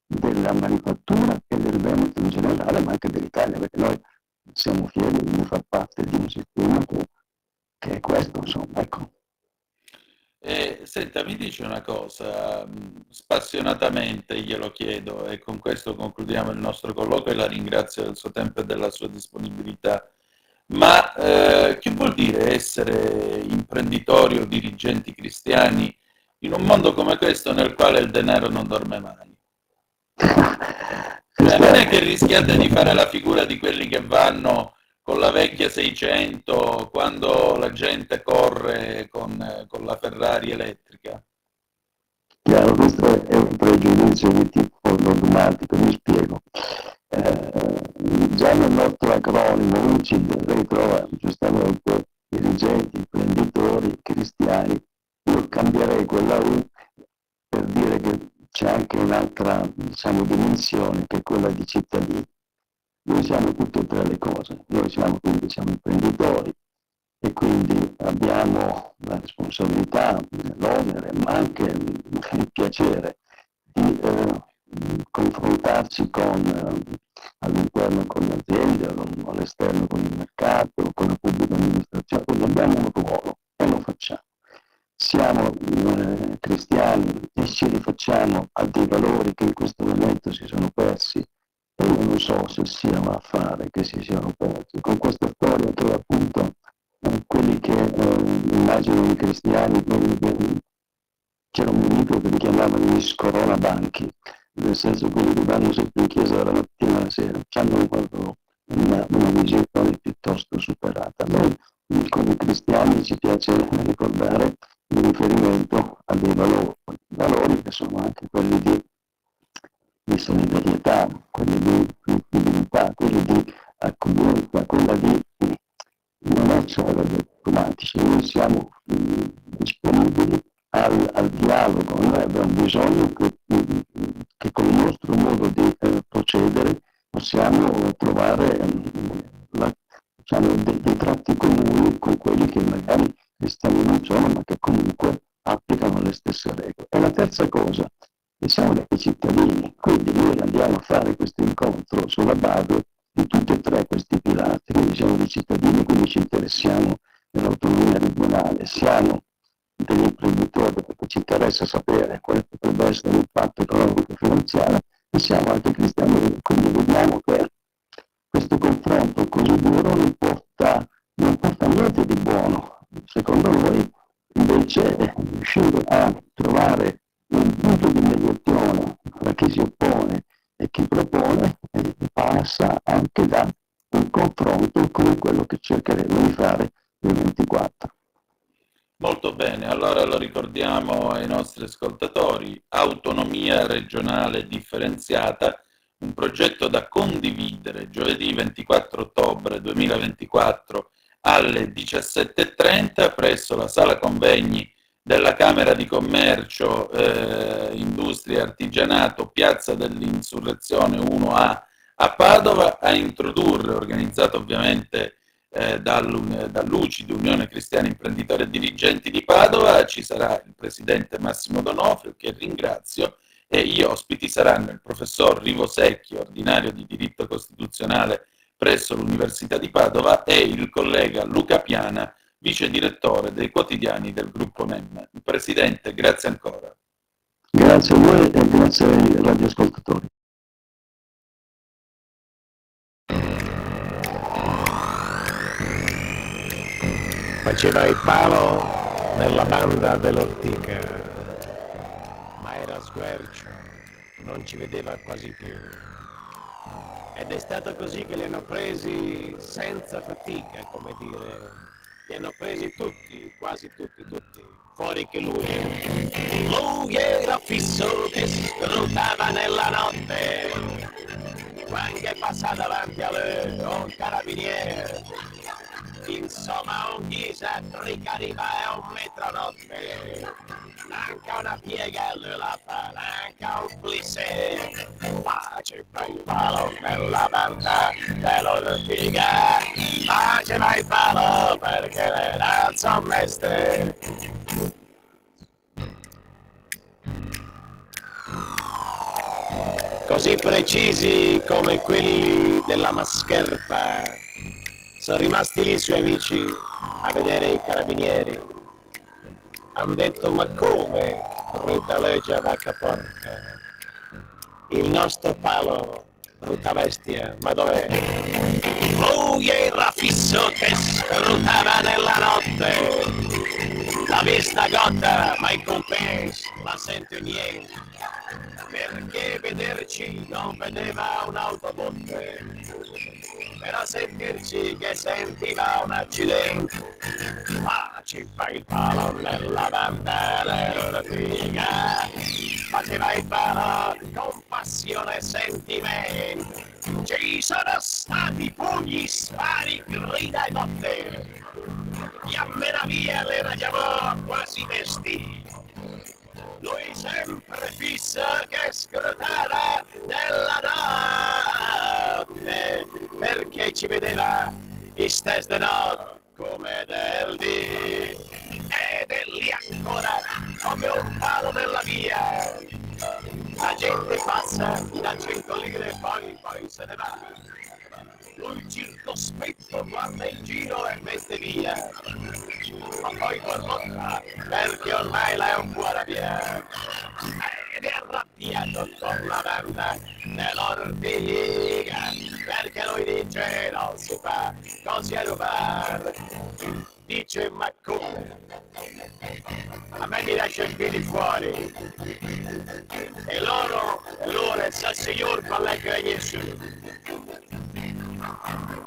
della manifattura e del Veneto in generale, ma anche dell'Italia, perché noi siamo fieri di far parte di un sistema che è questo, insomma, ecco. Senta, mi dice una cosa, spassionatamente glielo chiedo e con questo concludiamo il nostro colloquio e la ringrazio del suo tempo e della sua disponibilità, ma che vuol dire essere imprenditori o dirigenti cristiani in un mondo come questo nel quale il denaro non dorme mai? Non è E rischiate di fare la figura di quelli che vanno con la vecchia 600 quando la gente corre con la Ferrari elettrica. Chiaro, questo è un pregiudizio di tipo dogmatico, mi spiego. Già nel nostro acronimo UCID ritrova giustamente dirigenti, imprenditori, cristiani. Io cambierei quella U per dire che c'è anche un'altra, diciamo, dimensione che è quella di cittadini. Noi siamo tutte e tre le cose, noi siamo imprenditori e quindi abbiamo la responsabilità, l'onere, ma anche il piacere di confrontarci all'interno con le aziende, all'esterno con il mercato, con la pubblica amministrazione, quindi abbiamo un ruolo e lo facciamo. Siamo cristiani e ci rifacciamo a dei valori che in questo momento si sono persi e io non so se sia un affare che si siano persi. Con questa storia che appunto quelli che immagino i cristiani, c'era un mio amico che li chiamavano gli scoronabanchi, nel senso quelli che vanno sempre in chiesa dalla mattina alla sera, hanno una visione piuttosto superata. Noi come cristiani ci piace ricordare il riferimento a dei valori che sono anche quelli di solidarietà, quelli di flessibilità, quelli di accoglienza, quella di non essere diplomatici. Noi siamo disponibili al dialogo, noi abbiamo bisogno che con il nostro modo di procedere possiamo trovare dei tratti comuni con quelli che magari cristiani non sono, ma che comunque applicano le stesse regole. E la terza cosa, che siamo dei cittadini, quindi noi andiamo a fare questo incontro sulla base di tutti e tre questi pilastri, quindi siamo dei cittadini, quindi ci interessiamo dell'autonomia regionale, siamo degli imprenditori perché ci interessa sapere quale potrebbe essere l'impatto economico e finanziario e siamo anche cristiani, quindi vediamo che questo confronto così duro non porta niente di buono. Secondo noi invece riuscire a trovare un punto di mediazione tra chi si oppone e chi propone passa anche da un confronto come quello che cercheremo di fare nel 24. Molto bene, allora lo ricordiamo ai nostri ascoltatori: autonomia regionale differenziata, un progetto da condividere giovedì 24 ottobre 2024 alle 17:30 presso la sala convegni della Camera di Commercio, Industria e Artigianato, Piazza dell'Insurrezione 1A a Padova. A introdurre, organizzato ovviamente dall'UCID, Unione Cristiani Imprenditori e Dirigenti di Padova, ci sarà il presidente Massimo D'Onofrio, che ringrazio, e gli ospiti saranno il professor Rivo Secchi, ordinario di diritto costituzionale presso l'Università di Padova, e il collega Luca Piana, vice direttore dei quotidiani del gruppo NEM. Presidente, grazie ancora. Grazie a voi e grazie ai radioascoltatori. Faceva il palo nella banda dell'Ortica, ma era sguercio, non ci vedeva quasi più. Ed è stato così che li hanno presi senza fatica, come dire. Li hanno presi tutti, quasi tutti, fuori che lui. Lui era fisso che scrutava nella notte, quando passa davanti a lui un carabiniere. Insomma, un ghisa ricariva a un metronotte, anche una piega lui la fa, anche un plissé. Faceva il palo nella banda dell'Ortica, faceva il palo perché era il suo mestiere. Così precisi come quelli della mascherpa sono rimasti lì i suoi amici a vedere i carabinieri. Hanno detto: ma come, brutta legge vacca porca? Il nostro palo, brutta bestia, ma dov'è? Lui era fisso che scrutava nella notte, La vista cotta, ma il compenso la sento niente. Perché vederci non vedeva un'autobotte, però sentirci che sentiva un accidente. Ma ci fai il palo nella banda figa, faceva il palo con passione e sentimento. Ci sono stati pugni, spari, grida e botte. E a meraviglia le ragiamo quasi vestiti. Lui sempre fissa che scrutava nella notte, perché ci vedeva istess de notte come del dì. Ed è lì ancora come un palo nella via. La gente passa, gli dà 100 lire e poi se ne va. Lui circospetto guarda in giro e mette via. Ma poi borbotta, perché ormai la è un po' arrabbiata. Ed è arrabbiato con la banda dell'ortiga, perché lui dice non si fa così a rubare. Dice ma come? A me mi lascia i piedi fuori. E loro sa signor pallegga e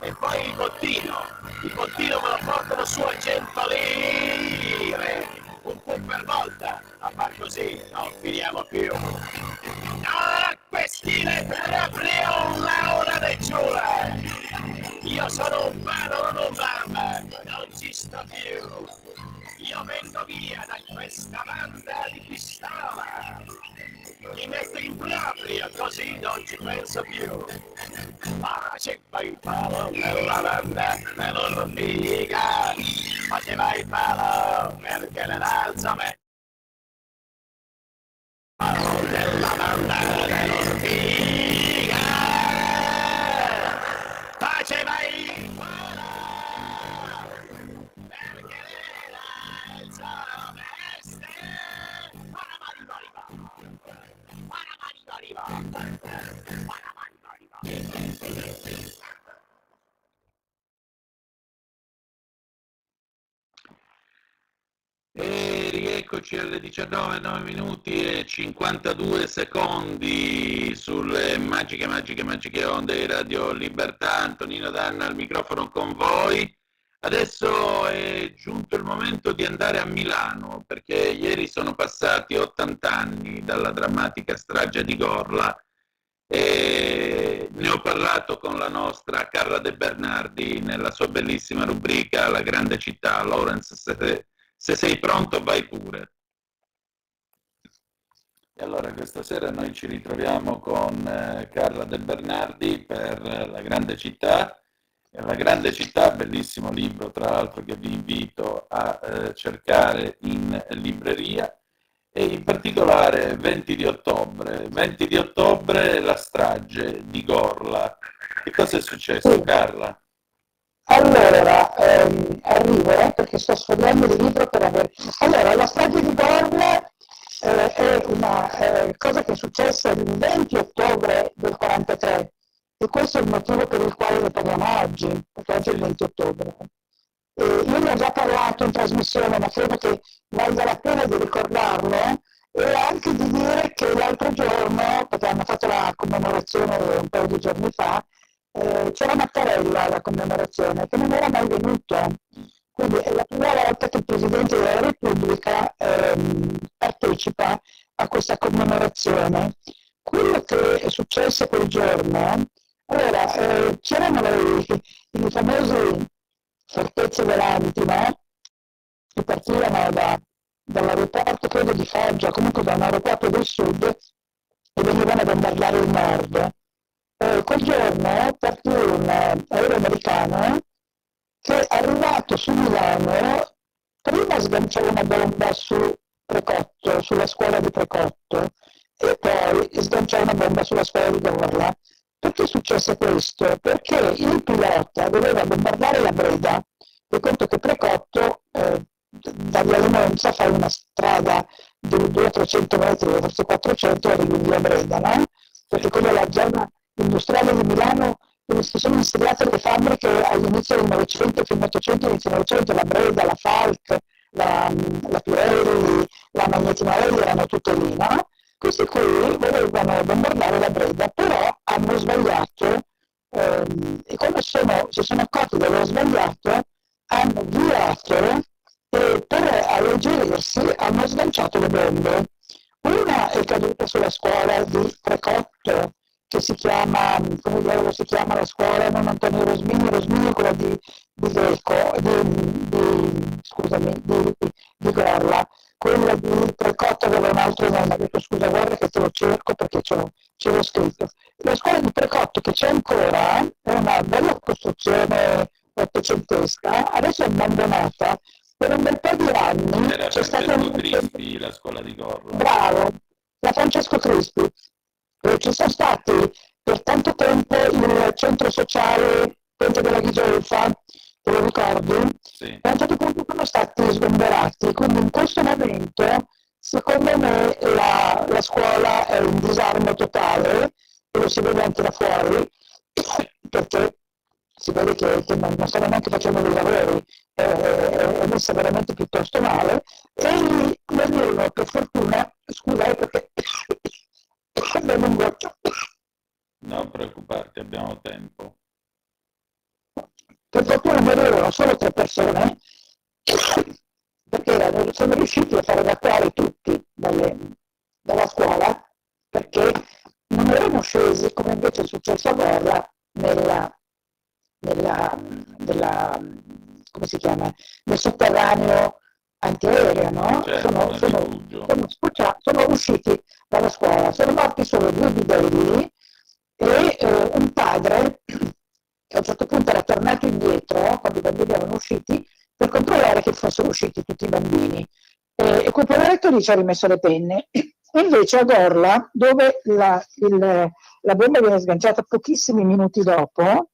e poi il bottino me lo portano su a 100 lire, un po' per volta, a far così non finiamo più. Ah, quest'ile è proprio una ora di ciula! Io sono un palo, non un mamma, non ci sto più! Io vengo via da questa banda di pistola! Mi metto in proprio, così non ci penso più! Ma c'è poi il palo nella banda dell'ortiga, faceva il palo perché ne alza me. Palo nella banda dell'ortiga, faceva il palo perché ne alza me. E rieccoci alle 19, 9 minuti e 52 secondi sulle magiche onde di Radio Libertà. Antonino Danna al microfono con voi. Adesso è giunto il momento di andare a Milano, perché ieri sono passati 80 anni dalla drammatica strage di Gorla e ne ho parlato con la nostra Carla De Bernardi nella sua bellissima rubrica La grande città. Lawrence, se sei pronto vai pure. E allora questa sera noi ci ritroviamo con Carla De Bernardi per La grande città. La grande città, bellissimo libro tra l'altro che vi invito a cercare in libreria, e in particolare 20 di ottobre la strage di Gorla. Che cosa è successo, Carla? Allora, arrivo perché sto sfogliando il libro per avere... Allora, la strage di Gorla è una cosa che è successa il 20 ottobre del 43 e questo è il motivo per il quale ne parliamo oggi, perché oggi è il 20 ottobre. Io ne ho già parlato in trasmissione, ma credo che valga la pena di ricordarlo e anche di dire che l'altro giorno, perché hanno fatto la commemorazione un paio di giorni fa, c'era Mattarella alla commemorazione, che non era mai venuto. Quindi è la prima volta che il Presidente della Repubblica partecipa a questa commemorazione. Quello che è successo quel giorno, allora, c'erano i famosi fortezze volanti, no? Che partivano dall'aeroporto, credo di Foggia, comunque da un aeroporto del sud, e venivano a bombardare il nord. Quel giorno partì un aereo americano che arrivato su Milano prima sganciò una bomba su Precotto, sulla scuola di Precotto, e poi sganciò una bomba sulla scuola di Gorla. Perché successe questo? Perché il pilota doveva bombardare la Breda, e conto che Precotto da via Lemonza fai una strada di 200-300 metri, forse 400, arrivi via Breda, no? Perché quella è la zona industriale di Milano dove si sono insediate le fabbriche all'inizio del Novecento, fino all'800, inizio del Novecento, la Breda, la Falck, la Pirelli, la Magneti Marelli erano tutte lì, no? Questi qui volevano bombardare la Breda, però hanno sbagliato e quando si sono accorti di aver sbagliato hanno virato e per alleggerirsi hanno sganciato le bombe. Una è caduta sulla scuola di Precotto, che si chiama, come diavolo si chiama la scuola? Non Antonio Rosmini, Rosmini è quella di Greco, di Gorla. Quella di Precotto aveva un altro nome, ho detto scusa guarda che te lo cerco perché ce l'ho scritto. La scuola di Precotto che c'è ancora è una bella costruzione ottocentesca, adesso è abbandonata, per un bel po' di anni Era c'è stata Francesco Crispi, la scuola di Gorlo. Bravo, la Francesco Crispi. Ci sono stati per tanto tempo il centro sociale Ponte della Ghisolfa, te lo ricordi? Sì. A un certo punto sono stati sgomberati, quindi in questo momento secondo me la scuola è in disarmo totale e lo si vede anche da fuori perché si vede che non stanno neanche facendo dei lavori, è messa veramente piuttosto male e lì per fortuna, scusate perché abbiamo un goccio. Non preoccuparti, abbiamo tempo. Per fortuna morivano solo 3 persone perché sono riusciti a far evacuare tutti dalla scuola perché non erano scesi come invece è successo a Gorla come si chiama? Nel sotterraneo antiaereo, no? Certo, Sono usciti dalla scuola, sono morti solo 2 bidelli e un padre che a un certo punto era tornato indietro quando i bambini erano usciti per controllare che fossero usciti tutti i bambini e quel poveretto lì ci ha rimesso le penne. Invece a Gorla, dove la bomba viene sganciata pochissimi minuti dopo,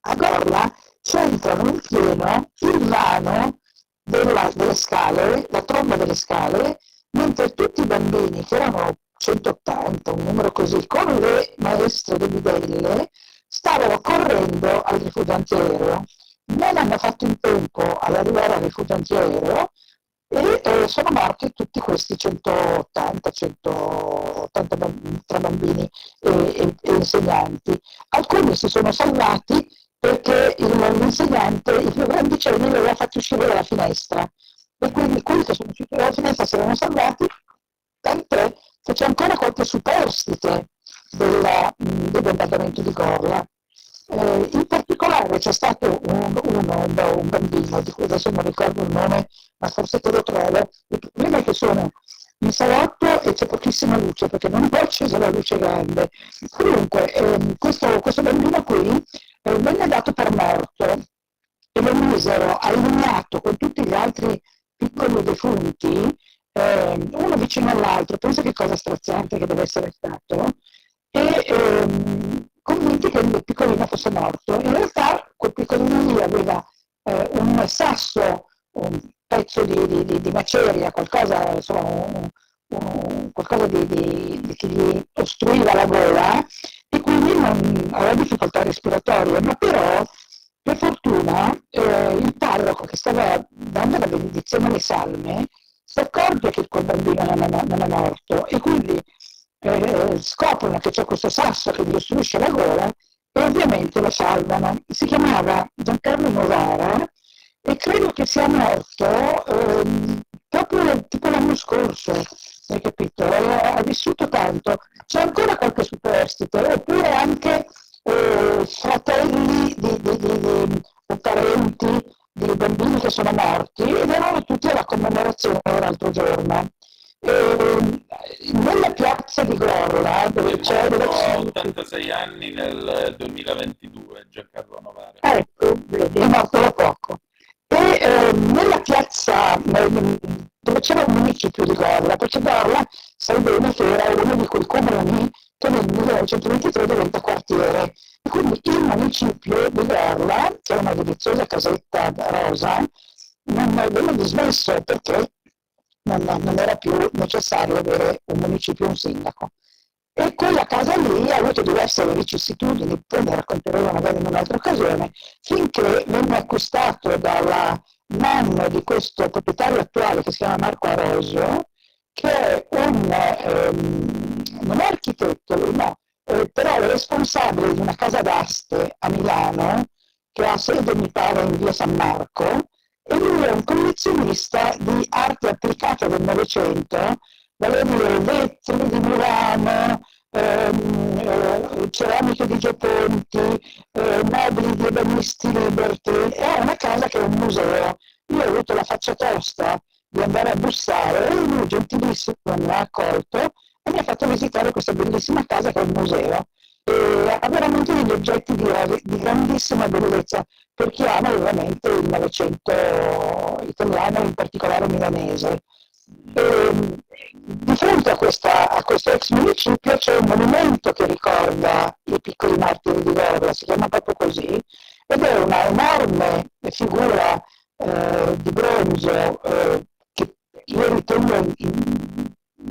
a Gorla c'entrano in pieno il vano delle scale, la tromba delle scale, mentre tutti i bambini, che erano 180, un numero così, con le maestre delle bidelle, stavano correndo al rifugio antiaereo. Non hanno fatto in tempo ad arrivare al rifugio antiaereo e sono morti tutti questi 180 tra bambini e insegnanti. Alcuni si sono salvati perché l'insegnante, i più grandicelli, li aveva fatti uscire dalla finestra. E quindi quelli che sono usciti dalla finestra si erano salvati, tant'è che c'è ancora qualche superstite del bombardamento di Gorla. In particolare c'è stato un bambino, di cui adesso non ricordo il nome, ma forse te lo trovo. Il problema è che sono in salotto e c'è pochissima luce, perché non ho acceso la luce grande. Comunque, questo bambino qui venne dato per morto e lo misero allineato con tutti gli altri piccoli defunti, uno vicino all'altro, penso che cosa straziante che deve essere stato, e convinti che il piccolino fosse morto. In realtà quel piccolino lì aveva un sasso, un pezzo di maceria, qualcosa, insomma, qualcosa che gli ostruiva la gola e quindi non aveva difficoltà respiratorie, ma però per fortuna il parroco che stava dando la benedizione alle salme si accorge che quel bambino non è morto e quindi scoprono che c'è questo sasso che gli ostruisce la gola e ovviamente lo salvano. Si chiamava Giancarlo Novara e credo che sia morto proprio tipo l'anno scorso, hai capito? Ha vissuto tanto. C'è ancora qualche superstite, oppure anche fratelli o parenti di bambini che sono morti ed erano tutti alla commemorazione l'altro giorno. Nella piazza di Gorla dove c'è 86 anni nel 2022 Giancarlo Novara. Ecco, vedi, è morto da poco. E nella piazza dove c'era un municipio di Gorla, perché Gorla sai bene che era uno di quei comuni che nel 1923 diventa quartiere. E quindi il municipio di Gorla, che è una deliziosa casetta rosa, non venne dismesso perché non era più necessario avere un municipio e un sindaco. E quella casa lì ha avuto diverse vicissitudini, poi ne racconteremo magari in un'altra occasione, finché venne acquistato dalla nonno di questo proprietario attuale che si chiama Marco Arosio, che è non è architetto, lui no, però è responsabile di una casa d'aste a Milano, che ha sede, mi pare, in via San Marco, e lui è un collezionista di arte applicata del Novecento, vale a dire vetri di Murano, ceramiche di Gio Ponti, mobili di Ebenisti Liberty, e ha una casa che è un museo. Io ho avuto la faccia tosta di andare a bussare e lui gentilissimo mi ha accolto e mi ha fatto visitare questa bellissima casa che è un museo. E ha veramente degli oggetti di grandissima bellezza per chi ama ovviamente il Novecento italiano, in particolare milanese. Di fronte a questo ex municipio c'è un monumento che ricorda i piccoli martiri di Gorla, si chiama proprio così, ed è una enorme figura di bronzo che io ritengo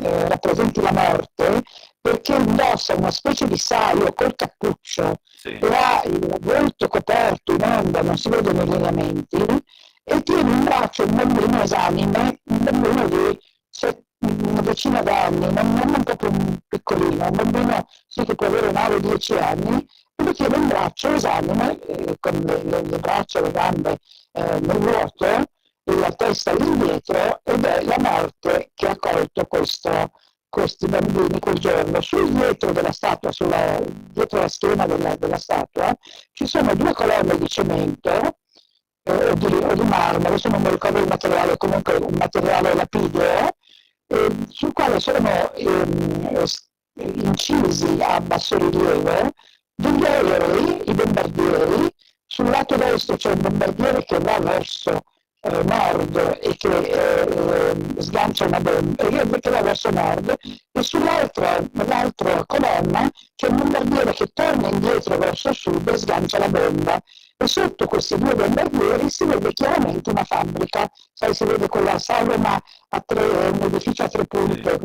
rappresenti la morte, perché indossa una specie di saio col cappuccio, Sì. e ha il volto coperto in onda, non si vedono i lineamenti, e tiene in braccio un bambino esanime, un bambino di una decina d'anni, non proprio un piccolino, un bambino sì, che può avere 9-10 anni, e lo tiene in braccio esanime, con le braccia e le gambe nel vuoto, e la testa all'indietro, ed è la morte che ha colto questi bambini quel giorno. Sul dietro della statua, dietro la schiena della statua, ci sono 2 colonne di cemento o di marmo, adesso non mi ricordo il materiale, comunque un materiale lapideo, sul quale sono incisi a basso rilievo degli aerei, i bombardieri. Sul lato destro c'è un bombardiere che va verso nord e che sgancia una bomba, che va verso nord, e nell'altra colonna c'è un bombardiere che torna indietro verso sud e sgancia la bomba, e sotto questi 2 bombardieri si vede chiaramente una fabbrica, sai, si vede quella saloma un edificio a 3 punte,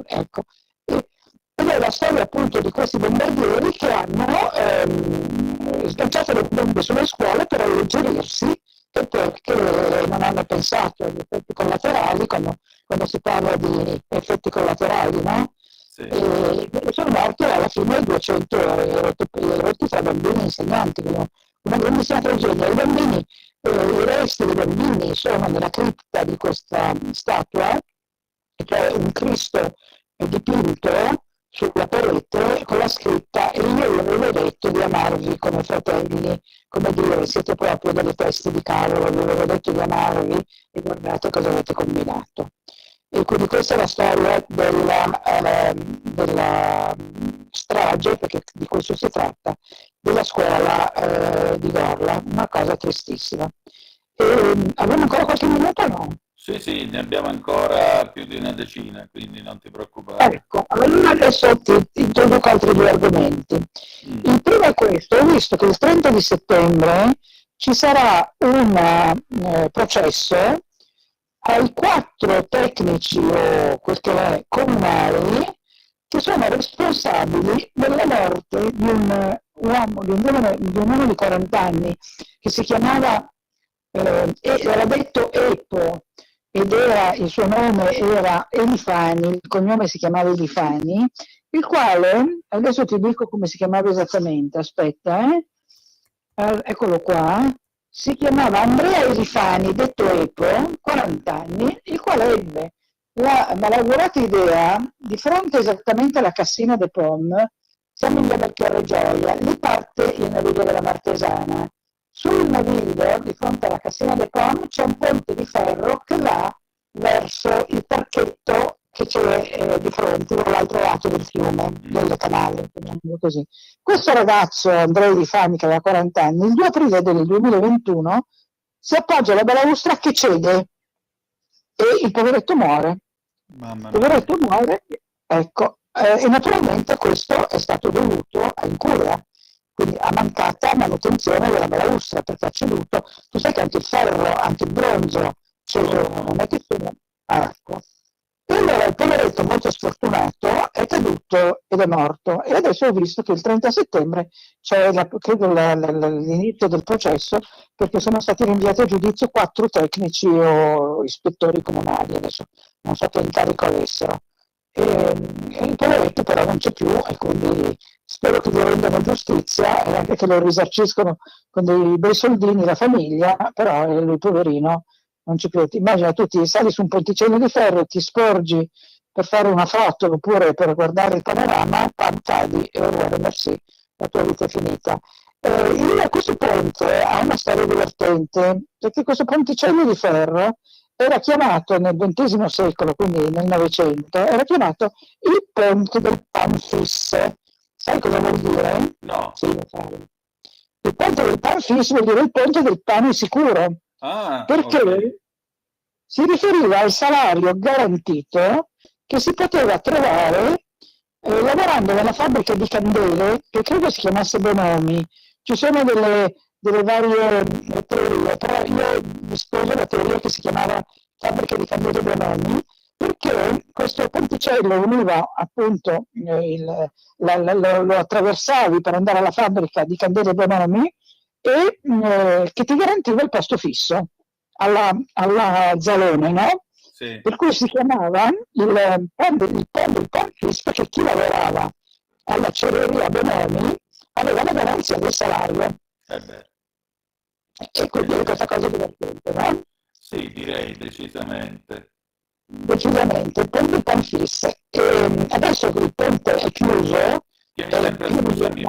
ecco. Ed è la storia appunto di questi bombardieri che hanno sganciato le bombe sulle scuole per alleggerirsi, perché non hanno pensato agli effetti collaterali quando si parla di effetti collaterali, no? Sì. E sono morti alla fine 200 rotti tra bambini e insegnanti, una grandissima tragedia. I resti dei bambini sono nella cripta di questa statua, che è un Cristo dipinto sulla parete con la scritta: e io vi avevo detto di amarvi come fratelli, come dire, siete proprio delle teste di cavolo, vi avevo detto di amarvi e guardate cosa avete combinato. E quindi questa è la storia della strage, perché di questo si tratta, della scuola di Gorla, una cosa tristissima. Abbiamo ancora qualche minuto o no? Sì, ne abbiamo ancora più di una decina, quindi non ti preoccupare. Ecco, allora adesso ti introduco altri 2 argomenti. Il primo è questo: ho visto che il 30 di settembre ci sarà un processo ai 4 tecnici o quel che è comunali che sono responsabili della morte di un uomo di 40 anni che si chiamava, era detto Epo, ed il suo nome era Elifani, il cognome si chiamava Elifani, il quale, adesso ti dico come si chiamava esattamente, aspetta, eccolo qua, si chiamava Andrea Elifani, detto Epo, 40 anni, il quale ebbe la malaugurata idea, di fronte esattamente alla Cassina de Pom, siamo in via Belchiorre Gioia, lì parte il naviglio della Martesana. Sul naviglio, di fronte alla Cassina de Pom, c'è un ponte di ferro che va verso il parchetto che c'è di fronte, dall'altro lato del fiume, del canale, chiamiamolo così. Questo ragazzo, Andrea Elifani, che aveva 40 anni, il 2 aprile del 2021 si appoggia alla balaustra che cede e il poveretto muore. Mamma Il poveretto muore, ecco, e naturalmente questo è stato dovuto a incuria, quindi a mancata manutenzione della balaustra, perché ha ceduto. Tu sai che anche il ferro, anche il bronzo cedono, non è che sono. Ecco. E allora il poveretto molto sfortunato è caduto ed è morto, e adesso ho visto che il 30 settembre c'è credo l'inizio del processo, perché sono stati rinviati a giudizio 4 tecnici o ispettori comunali, adesso non so che incarico avessero. E il poveretto però non c'è più, e quindi spero che gli rendano giustizia e anche che lo risarciscono con dei bei soldini la famiglia, però lui poverino non c'è più. Immagina, tu ti sali su un ponticello di ferro, ti sporgi per fare una foto oppure per guardare il panorama, pam, cadi e ora merci, la tua vita è finita. Questo ponte ha una storia divertente, perché questo ponticello di ferro era chiamato nel XX secolo, quindi nel Novecento, era chiamato il ponte del Panfis. Sai cosa vuol dire? No. Sì, lo sai. Il ponte del Panfis vuol dire il ponte del pane sicuro, perché ok. si riferiva al salario garantito che si poteva trovare lavorando nella fabbrica di candele, che credo si chiamasse Bonomi. Ci sono delle varie teorie, però io vi sposo la teoria che si chiamava fabbrica di candele Bonomi, perché questo ponticello univa appunto, lo attraversavi per andare alla fabbrica di candele Bonomi e che ti garantiva il posto fisso alla Zalone, no? Sì. Per cui si chiamava il Panfis, perché chi lavorava alla cereria Bonomi aveva la garanzia del salario. E quindi è questa cosa divertente, no? Sì, direi decisamente. Decisamente, il ponte Panfis. Adesso che il ponte è chiuso, Che mi sembra, scusami,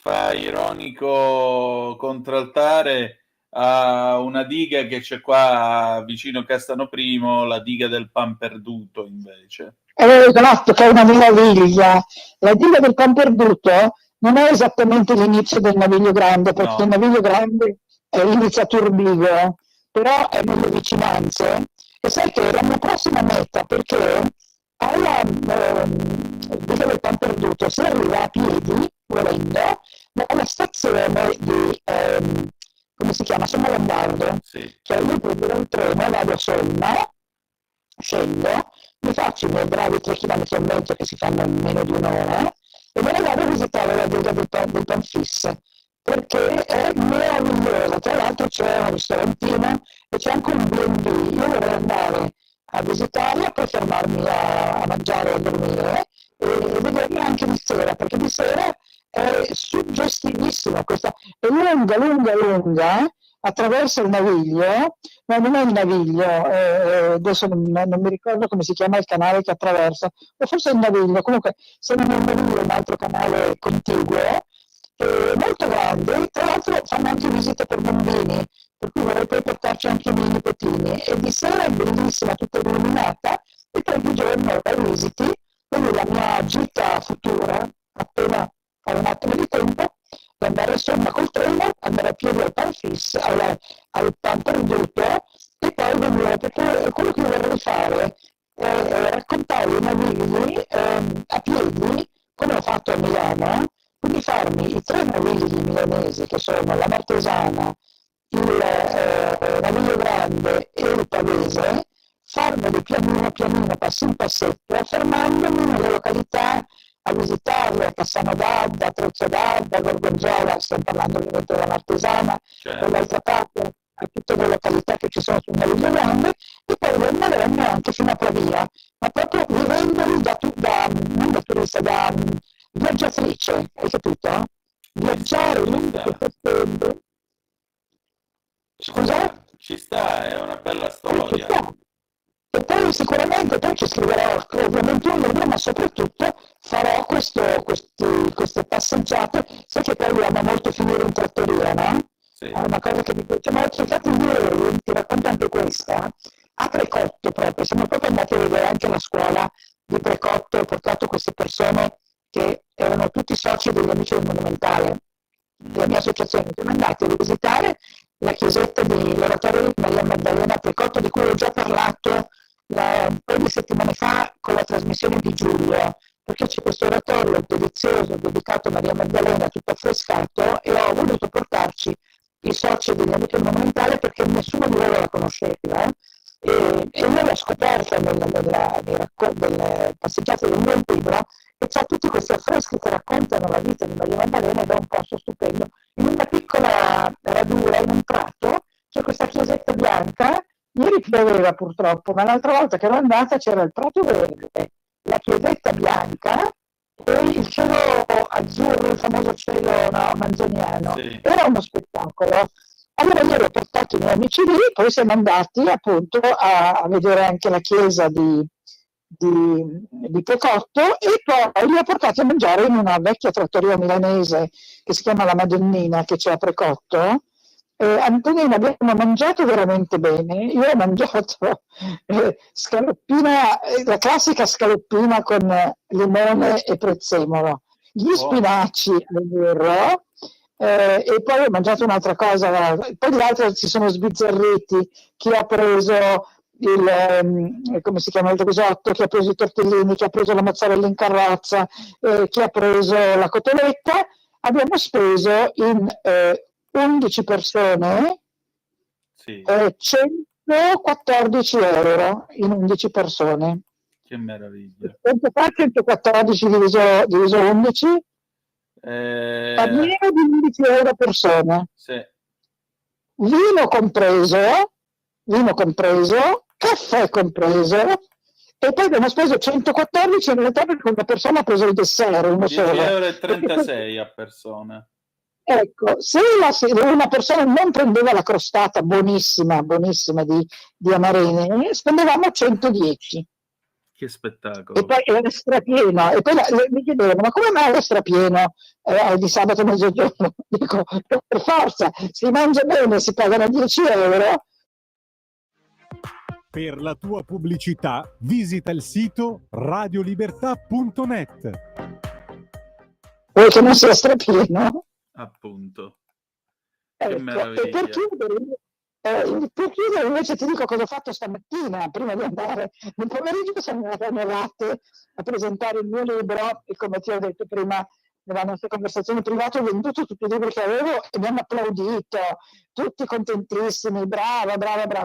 fa ironico contraltare a una diga che c'è qua vicino Castano Primo, la diga del Pan Perduto invece. Esatto, che è una meraviglia. La diga del Pan Perduto non è esattamente l'inizio del Naviglio Grande, perché No. il Naviglio Grande inizia a Turbigo, però è nelle vicinanze. E sai che è la mia prossima meta, perché alla diga del Pan Perduto si arriva a piedi, volendo, dalla stazione di, come si chiama, Somma Lombardo. Sì. Cioè io prendo il treno, vado a Somma, scendo, mi faccio i miei bravi 3 km e mezzo che si fanno in meno di un'ora e me ne vado a visitare la diga del Panfis, perché è meravigliosa. Tra l'altro c'è un ristorantino e c'è anche un B&B. Io vorrei andare a visitarla, poi fermarmi a mangiare e a dormire e vederla anche di sera, perché di sera è suggestivissima, questa è lunga, lunga, lunga, attraversa il Naviglio, ma non è il Naviglio, adesso non mi ricordo come si chiama il canale che attraversa, o forse è il Naviglio, comunque se non è il Naviglio è un altro canale contiguo, molto grande, tra l'altro fanno anche visite per bambini, per cui vorrei poi portarci anche i miei nipotini, e di sera è bellissima, tutta illuminata, e poi di giorno la visiti, quindi la mia gita futura, appena fare un attimo di tempo, andare insomma col treno, andare a piedi al Panfis, al Pan Perduto, e poi venire, perché quello che vorrei fare è raccontare i navigli a piedi, come ho fatto a Milano, quindi farmi i 3 navigli milanesi, che sono la Martesana, il Naviglio Grande e il Pavese, farmeli pianino pianino, passo in passetto, fermandomi nelle località a visitarle, a Cassano d'Adda, a Trezzo d'Adda, a Gorgonzola, stiamo parlando ovviamente della Martesana, dall'altra parte a tutte le località che ci sono sul Naviglio Grande, e poi rimaneremo anche fino a Pavia, ma proprio vivendoli non da turista, da viaggiatrice, hai capito? Viaggiare lungo queste strade. Scusa? Ci sta, è una bella storia. E poi sicuramente poi ci scriverò ovviamente un libro, ma soprattutto farò queste passeggiate. Sai che poi amo molto finire in trattoria, no? Sì. È una cosa che mi piace molto. Infatti ieri, ti racconto anche questa, a Precotto proprio, siamo proprio andati a vedere anche la scuola di Precotto, ho portato queste persone che erano tutti soci degli Amici del Monumentale, della mia associazione, siamo andati a visitare la chiesetta dell'oratorio di Maria Maddalena a Precotto, di cui ho già parlato un paio di settimane fa con la trasmissione di Giulio, perché c'è questo oratorio delizioso dedicato a Maria Maddalena, tutto affrescato, e ho voluto portarci i soci degli Amici del Monumentale perché nessuno di loro la conosceva, e io l'ho scoperta nelle passeggiate del mio libro, e c'ha tutti questi affreschi che raccontano la vita di Maria Maddalena, ed è un posto stupendo. In una piccola radura, in un prato, c'è questa chiesetta bianca. Ieri pioveva purtroppo, ma l'altra volta che ero andata c'era il prato verde, la chiesetta bianca e il cielo azzurro, il famoso cielo, no, manzoniano. Sì. Era uno spettacolo. Allora io ho portato i miei amici lì, poi siamo andati appunto a vedere anche la chiesa di Precotto, e poi li ho portati a mangiare in una vecchia trattoria milanese che si chiama La Madonnina, che c'è a Precotto. Antonino, abbiamo mangiato veramente bene. Io ho mangiato scaloppina, la classica scaloppina con limone e prezzemolo, gli spinaci al burro, e poi ho mangiato un'altra cosa. Poi gli altri si sono sbizzarriti. Chi ha preso come si chiama, il risotto, chi ha preso i tortellini, chi ha preso la mozzarella in carrozza, chi ha preso la cotoletta. Abbiamo speso in 11 persone Sì, 114 euro in 11 persone. che meraviglia. Quanto fa 114 diviso 11? Fa meno di 11 euro a persona. Sì. Vino compreso, caffè compreso, e poi abbiamo speso 114 in realtà perché una persona ha preso il dessert, uno 10,36 solo. euro a persona. Ecco, se una persona non prendeva la crostata buonissima di Amarini, spendevamo 110. Che spettacolo. E poi era strapieno. E poi mi chiedevano, ma come mai era strapieno di sabato mezzogiorno? Dico, per forza, si mangia bene, si pagano 10 euro. Per la tua pubblicità visita il sito radiolibertà.net. Vuoi che non sia strapieno? Appunto. Ecco, Che e meraviglia. per chiudere invece ti dico cosa ho fatto stamattina prima di andare. Nel pomeriggio sono andata a Novate a presentare il mio libro, e come ti ho detto prima nella nostra conversazione privata, ho venduto tutti i libri che avevo e mi hanno applaudito, tutti contentissimi, brava.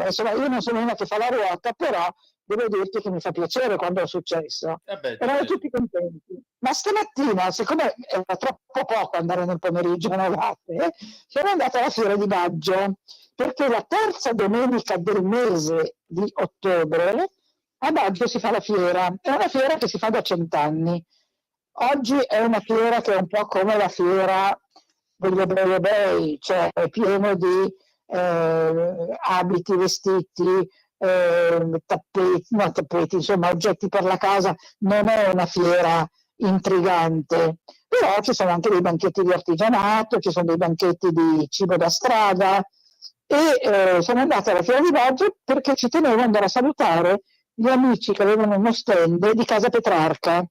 Insomma, io non sono una che fa la ruota, però devo dirti che mi fa piacere quando è successo. Erano tutti contenti. Ma stamattina, siccome era troppo poco andare nel pomeriggio a Novate, sono andata alla fiera di maggio, perché la terza domenica del mese di ottobre a maggio si fa la fiera. È una fiera che si fa da 100 anni. Oggi è una fiera che è un po' come la fiera degli ebrei, cioè è pieno di abiti, vestiti, tappeti, insomma oggetti per la casa. Non è una fiera intrigante, però ci sono anche dei banchetti di artigianato, ci sono dei banchetti di cibo da strada, e sono andata alla fiera di maggio perché ci tenevo ad andare a salutare gli amici che avevano uno stand di Casa Petrarca.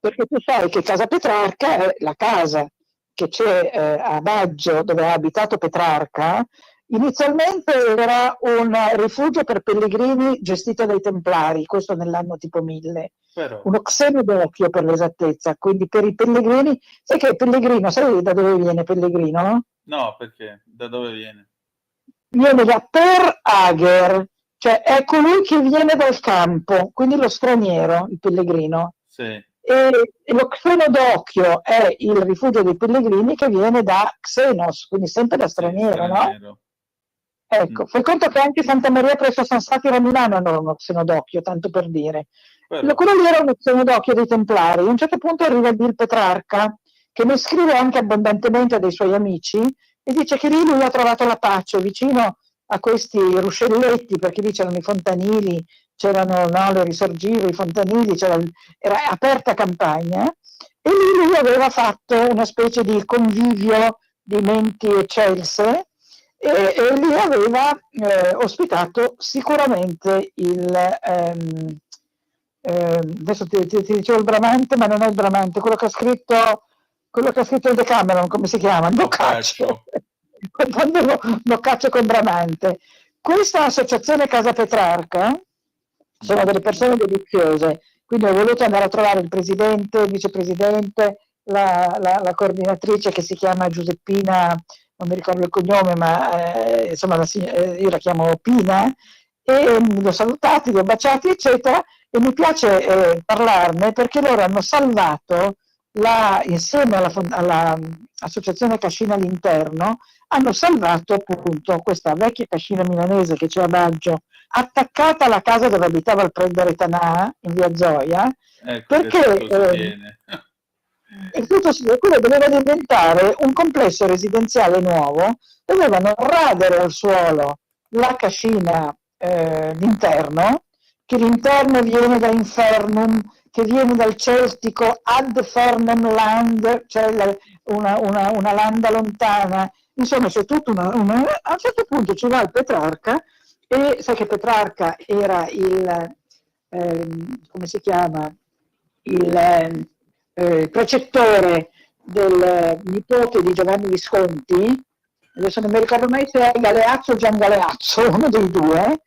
Perché tu sai che Casa Petrarca è la casa che c'è a Baggio, dove ha abitato Petrarca. Inizialmente era un rifugio per pellegrini gestito dai Templari, questo nell'anno tipo 1000. Però. Uno xenodocchio per l'esattezza, quindi per i pellegrini. Sai che il pellegrino, sai da dove viene pellegrino? No, perché? Da dove viene? Viene da per ager, cioè è colui che viene dal campo, quindi lo straniero, il pellegrino. Sì. E lo xenodocchio è il rifugio dei pellegrini che viene da xenos, quindi sempre da straniero, no? Ecco, fai conto che anche Santa Maria presso San Satiro a Milano hanno uno xenodocchio, tanto per dire. Quello lì era uno xenodocchio dei Templari. A un certo punto arriva Bill Petrarca, che ne scrive anche abbondantemente a dei suoi amici, e dice che lì lui ha trovato la pace vicino a questi ruscelletti, perché lì c'erano i fontanili, c'erano le risorgive, i fontanili, era aperta campagna, e lì lui aveva fatto una specie di convivio di menti eccelse, e lì aveva ospitato sicuramente adesso ti dicevo il Bramante, ma non è il Bramante, quello che ha scritto il Decameron, come si chiama? Boccaccio. Boccaccio con Bramante. Questa associazione Casa Petrarca sono delle persone deliziose, quindi ho voluto andare a trovare il presidente, il vicepresidente, la coordinatrice, che si chiama Giuseppina, non mi ricordo il cognome, ma insomma io la chiamo Pina, e li ho salutati, li ho baciati, eccetera, e mi piace parlarne perché loro hanno salvato, insieme all'associazione Cascina all'Interno, hanno salvato appunto questa vecchia cascina milanese che c'è a Baggio, attaccata alla casa dove abitava il prete Retanà, in via Gioia, Ecco che perché tutto si tiene. quello doveva diventare un complesso residenziale nuovo, dovevano radere al suolo la cascina d'interno, che l'interno viene da infernum, che viene dal celtico ad fernum land, cioè una landa lontana. Insomma, c'è tutta a un certo punto ci va il Petrarca, e sai che Petrarca era come si chiama, il precettore del nipote di Giovanni Visconti, adesso non mi ricordo mai se è Galeazzo o Gian Galeazzo, uno dei due,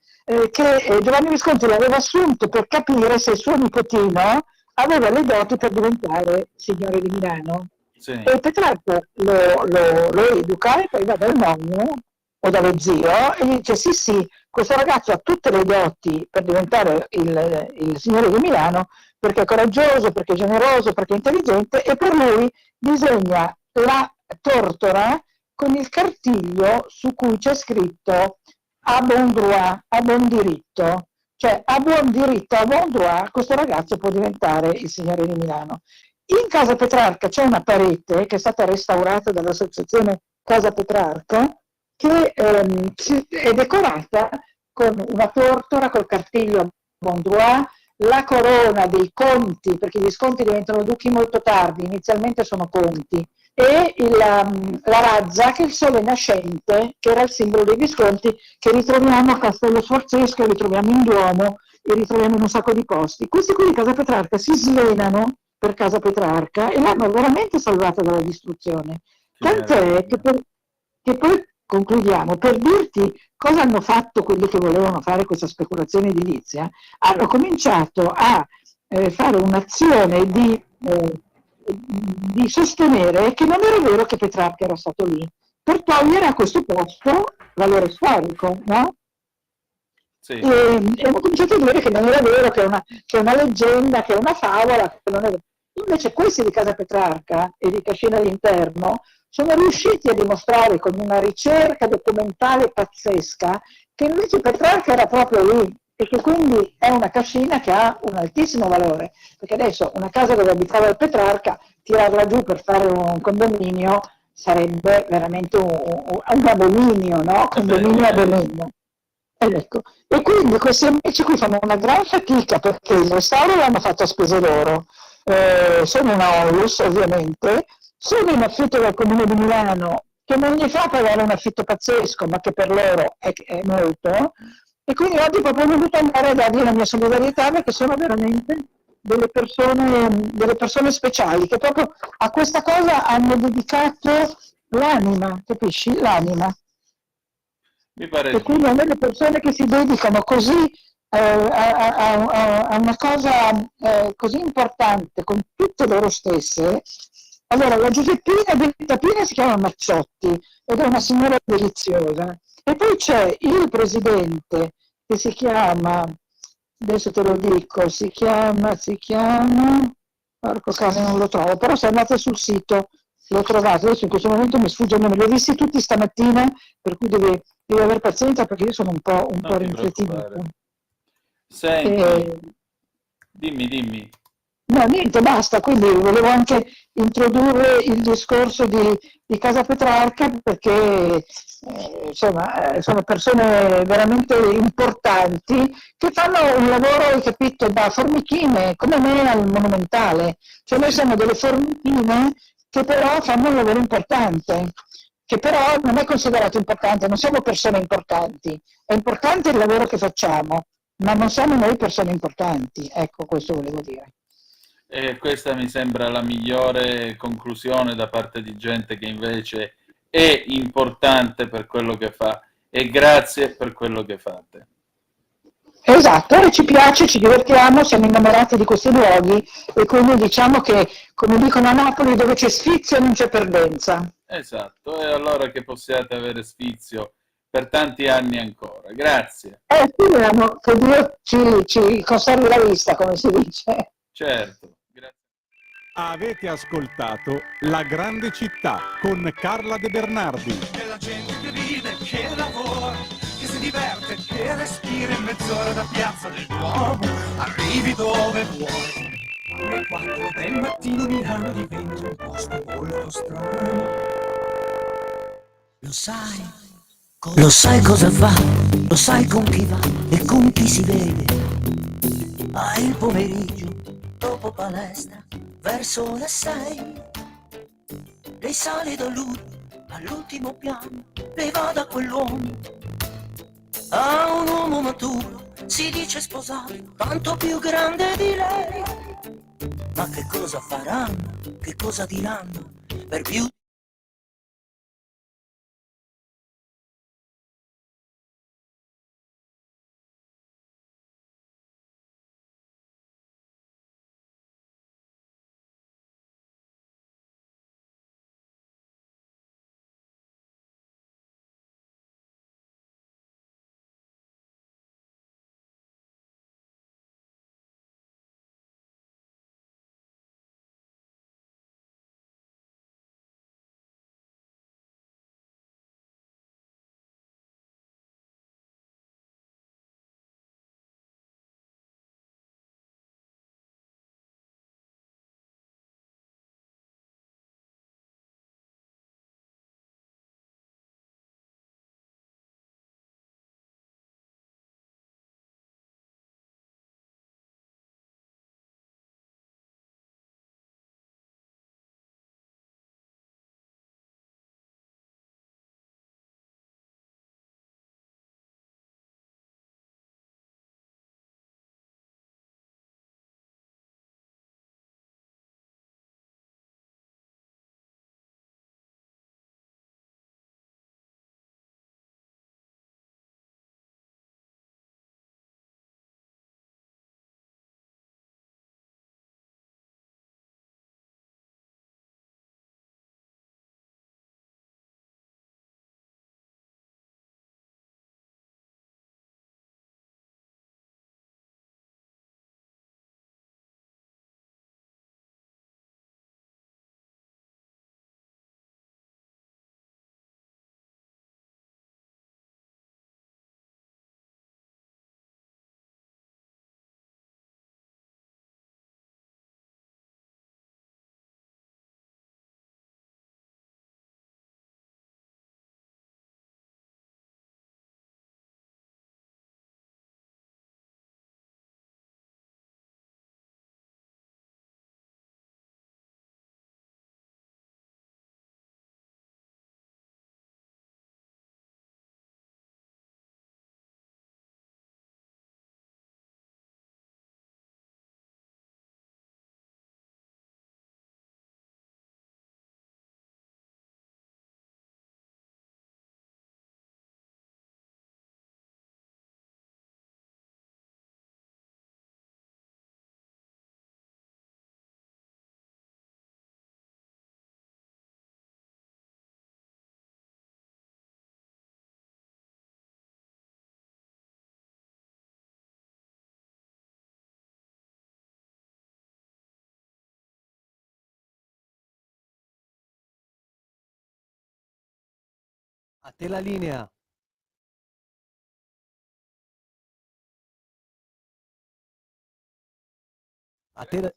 che Giovanni Visconti l'aveva assunto per capire se il suo nipotino aveva le doti per diventare signore di Milano. Sì. E Petrarca lo educa e poi va dal nonno o dallo zio e gli dice sì, questo ragazzo ha tutte le doti per diventare il signore di Milano, perché è coraggioso, perché è generoso, perché è intelligente, e per lui disegna la tortora con il cartiglio su cui c'è scritto a bon droit, a buon diritto, cioè a buon diritto, a bon droit, questo ragazzo può diventare il signore di Milano. In Casa Petrarca c'è una parete che è stata restaurata dall'associazione Casa Petrarca, che è decorata con una tortora col cartiglio a bon droit, la corona dei conti, perché i visconti diventano duchi molto tardi, inizialmente sono conti, e la razza, che è il sole nascente, che era il simbolo dei visconti, che ritroviamo a Castello Sforzesco, ritroviamo in Duomo e ritroviamo in un sacco di posti. Questi qui di Casa Petrarca si svenano per Casa Petrarca e l'hanno veramente salvata dalla distruzione. Tant'è che poi concludiamo, per dirti cosa hanno fatto quelli che volevano fare questa speculazione edilizia, hanno cominciato a fare un'azione di sostenere che non era vero che Petrarca era stato lì, per togliere a questo posto valore storico, no? Sì. E hanno cominciato a dire che non era vero, che è una leggenda, che è una favola, che non è vero. Invece questi di Casa Petrarca e di Cascina all'Interno sono riusciti a dimostrare con una ricerca documentale pazzesca che invece Petrarca era proprio lì e che quindi è una cascina che ha un altissimo valore, perché adesso una casa dove abitava il Petrarca, tirarla giù per fare un condominio sarebbe veramente un abominio, no? Condominio. Ecco. E quindi questi amici qui fanno una gran fatica perché il restauro l'hanno fatto a spese loro, sono una onlus ovviamente, sono in affitto dal Comune di Milano, che non gli fa pagare un affitto pazzesco, ma che per loro è molto, e quindi oggi proprio ho voluto andare a dargli la mia solidarietà, perché sono veramente delle persone speciali, che proprio a questa cosa hanno dedicato l'anima, capisci? L'anima. Mi pare E quindi a me le persone che si dedicano così a una cosa così importante con tutte loro stesse. Allora, la Giuseppina Bettapina si chiama Macciotti ed è una signora deliziosa. E poi c'è il presidente che si chiama, adesso te lo dico, si chiama, porco cane non lo trovo, però se andate sul sito l'ho trovato, adesso in questo momento mi sfugge il nome, li ho visti tutti stamattina, per cui devi avere pazienza perché io sono un po' rinfreddito. Senti, dimmi. No, niente, basta, quindi volevo anche introdurre il discorso di Casa Petrarca perché insomma sono persone veramente importanti che fanno un lavoro, hai capito, da formichine, come me al Monumentale, cioè noi siamo delle formichine che però fanno un lavoro importante, che però non è considerato importante, non siamo persone importanti, è importante il lavoro che facciamo, ma non siamo noi persone importanti, ecco, questo volevo dire. E questa mi sembra la migliore conclusione da parte di gente che invece è importante per quello che fa, e grazie per quello che fate. Esatto, e ci piace, ci divertiamo, siamo innamorati di questi luoghi e quindi diciamo che, come dicono a Napoli, dove c'è sfizio non c'è perdenza. Esatto, e allora che possiate avere sfizio per tanti anni ancora. Grazie. Speriamo che Dio ci conservi la vista, come si dice. Certo. Grazie. Avete ascoltato La Grande Città con Carla De Bernardi. Della gente che vive, che lavora, che si diverte, che respira in mezz'ora da Piazza del Duomo, arrivi dove vuoi. Alle 4 del mattino Milano diventa un posto molto strano. Lo sai cosa fa, lo sai con chi va e con chi si vede. Ah, il pomeriggio, dopo palestra, verso le 6, risale da lui all'ultimo piano, lei va da quell'uomo, a un uomo maturo, si dice sposato, tanto più grande di lei. Ma che cosa faranno, che cosa diranno, per più A te la linea. A te la...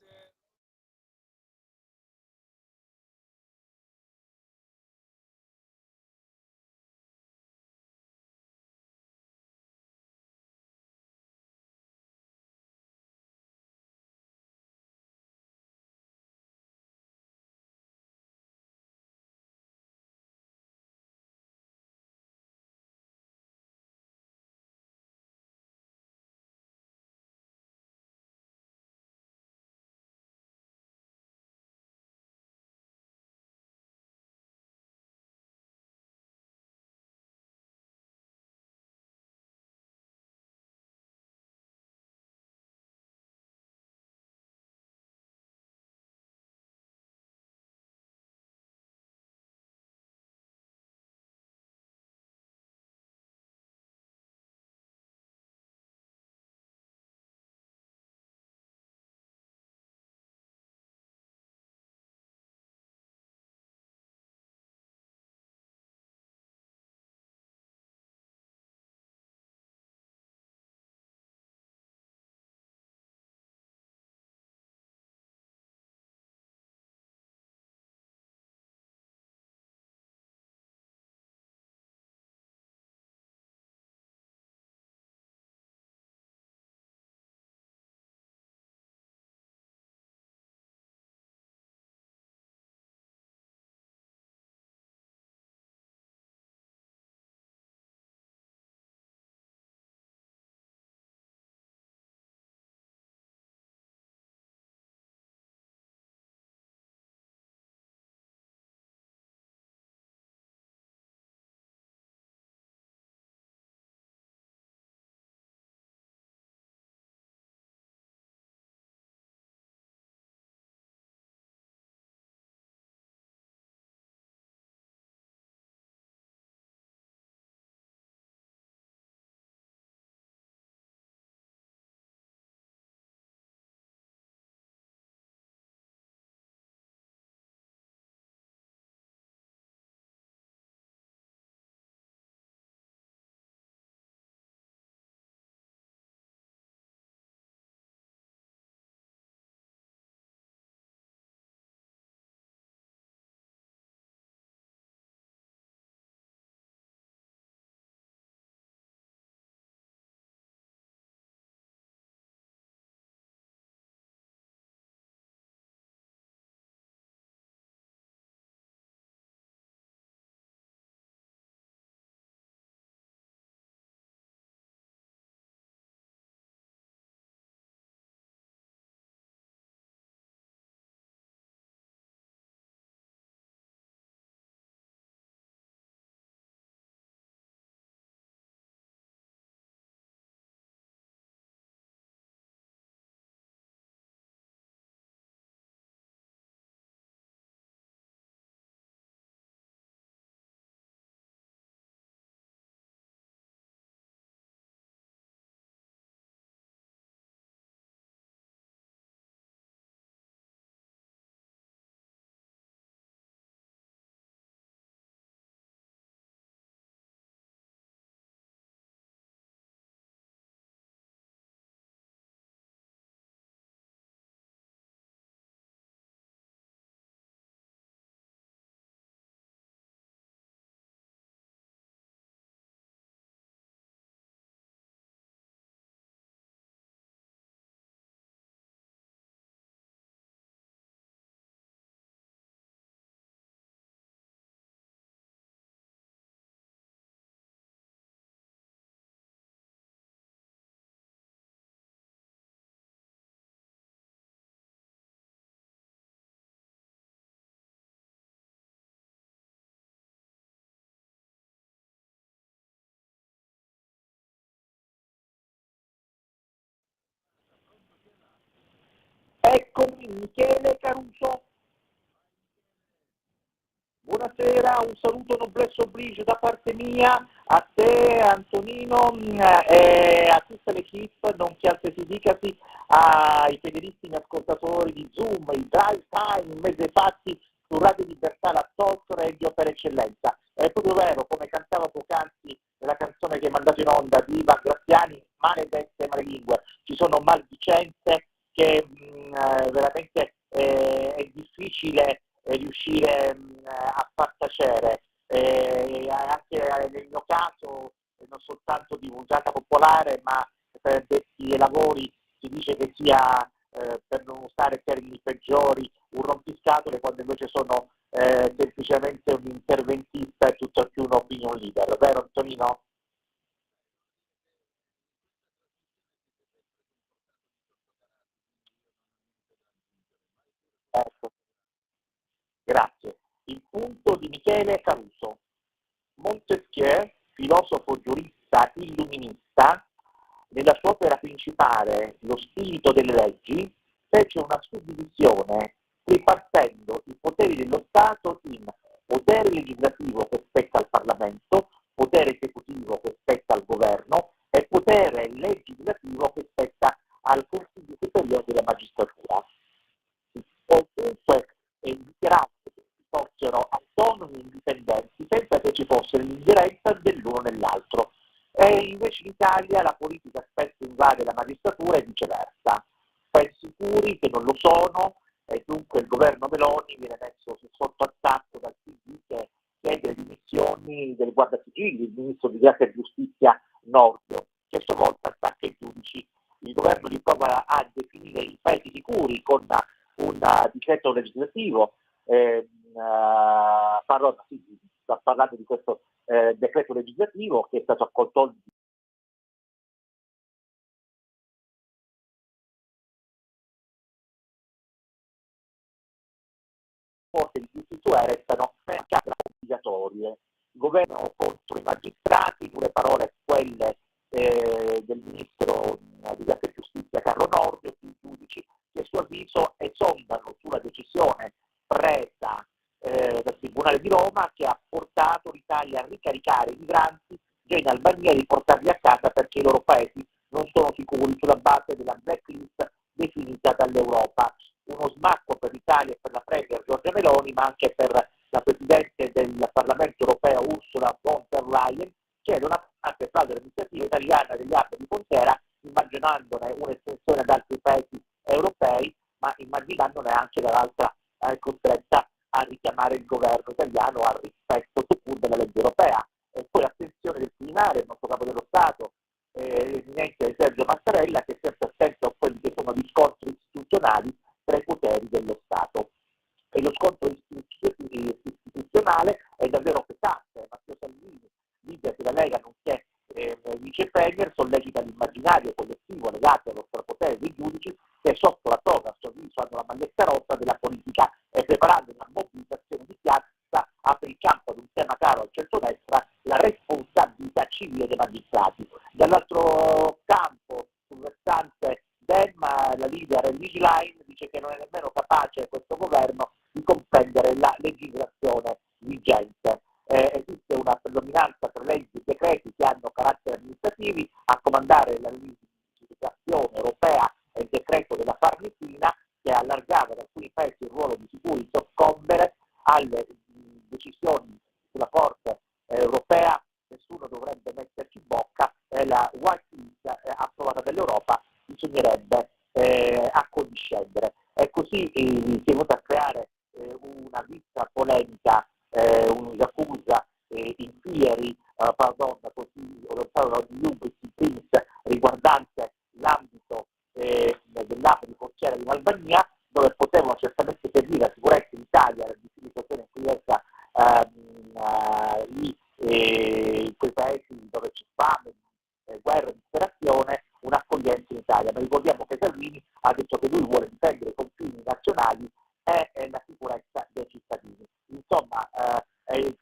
Michele Caruso. Buonasera, un saluto noblesse oblige da parte mia, a te Antonino e a tutta l'equipe, nonché altresì dicasi ai fedelissimi ascoltatori di Zoom, il Drive Time, in mezzo ai fatti su Radio Libertà, la talk radio per eccellenza. È proprio vero, come cantava poc'anzi nella canzone che hai mandato in onda di Ivan Graziani, maledette malelingue, ci sono maldicenze che veramente è difficile riuscire a far tacere. Anche nel mio caso, non soltanto di usata popolare, ma per detti lavori si dice che sia, per non usare termini peggiori, un rompiscatole, quando invece sono semplicemente un interventista e tutto più un opinion leader, vero Antonino? Ecco, grazie. Il punto di Michele Caruso. Montesquieu, filosofo giurista illuminista, nella sua opera principale, Lo spirito delle leggi, fece una suddivisione ripartendo i poteri dello Stato in potere legislativo che spetta al Parlamento, potere esecutivo che spetta al governo e potere legislativo che spetta al Consiglio Superiore della Magistratura. Ovunque dichiarato che fossero autonomi e indipendenti senza che ci fosse l'ingerenza dell'uno nell'altro. E invece in Italia la politica spesso invade la magistratura e viceversa. Ben sicuri che non lo sono, e dunque il governo Meloni viene messo sotto attacco dal PD che chiede le dimissioni del guardasigilli, il ministro di Grazia Giustizia Nordio, che a sua volta attacca i giudici. Il governo li prova a definire i paesi sicuri con un decreto legislativo, sta parlando di questo decreto legislativo che è stato accolto forze di giustizia restano obbligatorie. Governo contro i magistrati, due parole quelle del ministro di Grazia Giustizia Carlo Nordio, sui giudici che a suo avviso esondano sulla decisione presa dal Tribunale di Roma che ha portato l'Italia a ricaricare i migranti già in Albania e riportarli a casa perché i loro paesi non sono sicuri sulla base della blacklist definita dall'Europa. Uno smacco per l'Italia e per la Premier Giorgia Meloni, ma anche per la Presidente del Parlamento Europeo Ursula von der Leyen, che da una parte fa dell'iniziativa italiana degli hub di frontiera, immaginandone un'estensione ad altri paesi europei, ma immaginandone anche dall'altra costretta a richiamare il governo italiano al rispetto della legge europea. E poi l'attenzione del Quirinale, il nostro capo dello Stato, l'eminente Sergio Mattarella, che è sempre attento a quelli che sono gli scontri istituzionali tra i poteri dello Stato. E lo scontro istituzionale è davvero pesante. Matteo Salvini, leader della Lega, nonché vice premier, sollecita l'immaginario collettivo legato allo strapotere dei giudici che sotto la toga, a suo avviso, hanno la maglietta rossa della politica e preparando una mobilitazione di piazza apre il campo ad un tema caro al centrodestra, la responsabilità civile dei magistrati. Dall'altro campo, sul versante Dem, la leader Ligi Line dice che non è nemmeno capace questo governo di comprendere la legislazione vigente. Esiste una predominanza tra leggi e decreti che hanno caratteri amministrativi, a comandare la legislazione europea è il decreto della Farnesina che allargava da alcuni paesi il ruolo di sicuri soccombere alle decisioni sulla Corte europea. Nessuno dovrebbe metterci bocca, la white list approvata dall'Europa bisognerebbe accondiscendere. E così si è venuta a creare una vista polemica, un'accusa in fieri, così di Ubris in primis, riguardante l'ambito dell'app di frontiera in Albania, dove potevano certamente servire la sicurezza in Italia, la situazione in cui resta in quei paesi dove c'è fame, guerra, disperazione, un'accoglienza in Italia. Ma ricordiamo che Salvini ha detto che lui vuole difendere i confini nazionali e la sicurezza dei cittadini. Insomma, è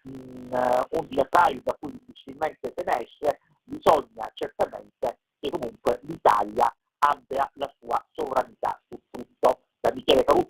un diatribe da cui difficilmente se ne esce. Bisogna certamente che comunque l'Italia abbia la sua sovranità su tutto. Da Michele Caruso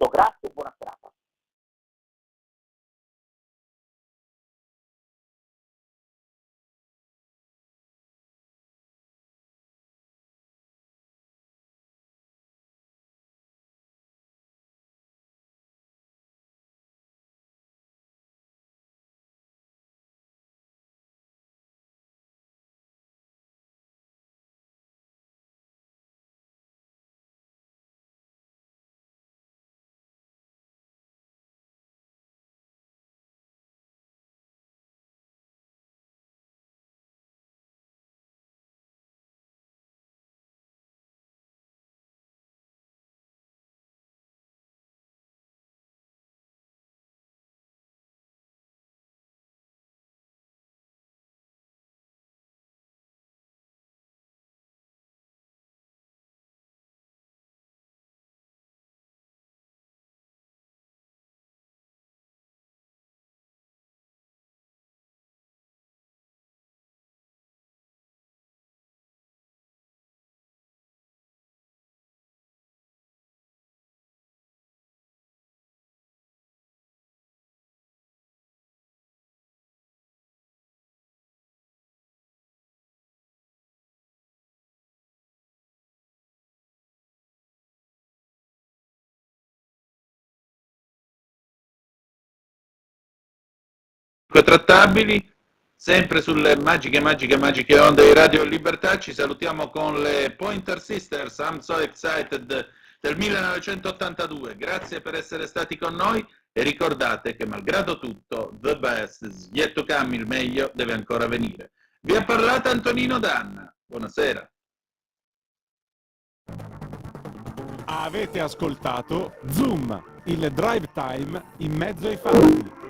trattabili, sempre sulle magiche onde di Radio Libertà. Ci salutiamo con le Pointer Sisters, I'm So Excited, del 1982. Grazie per essere stati con noi e ricordate che malgrado tutto, the best is yet to come, il meglio deve ancora venire. Vi ha parlato Antonino Danna. Buonasera. Avete ascoltato Zoom, il drive time in mezzo ai fatti.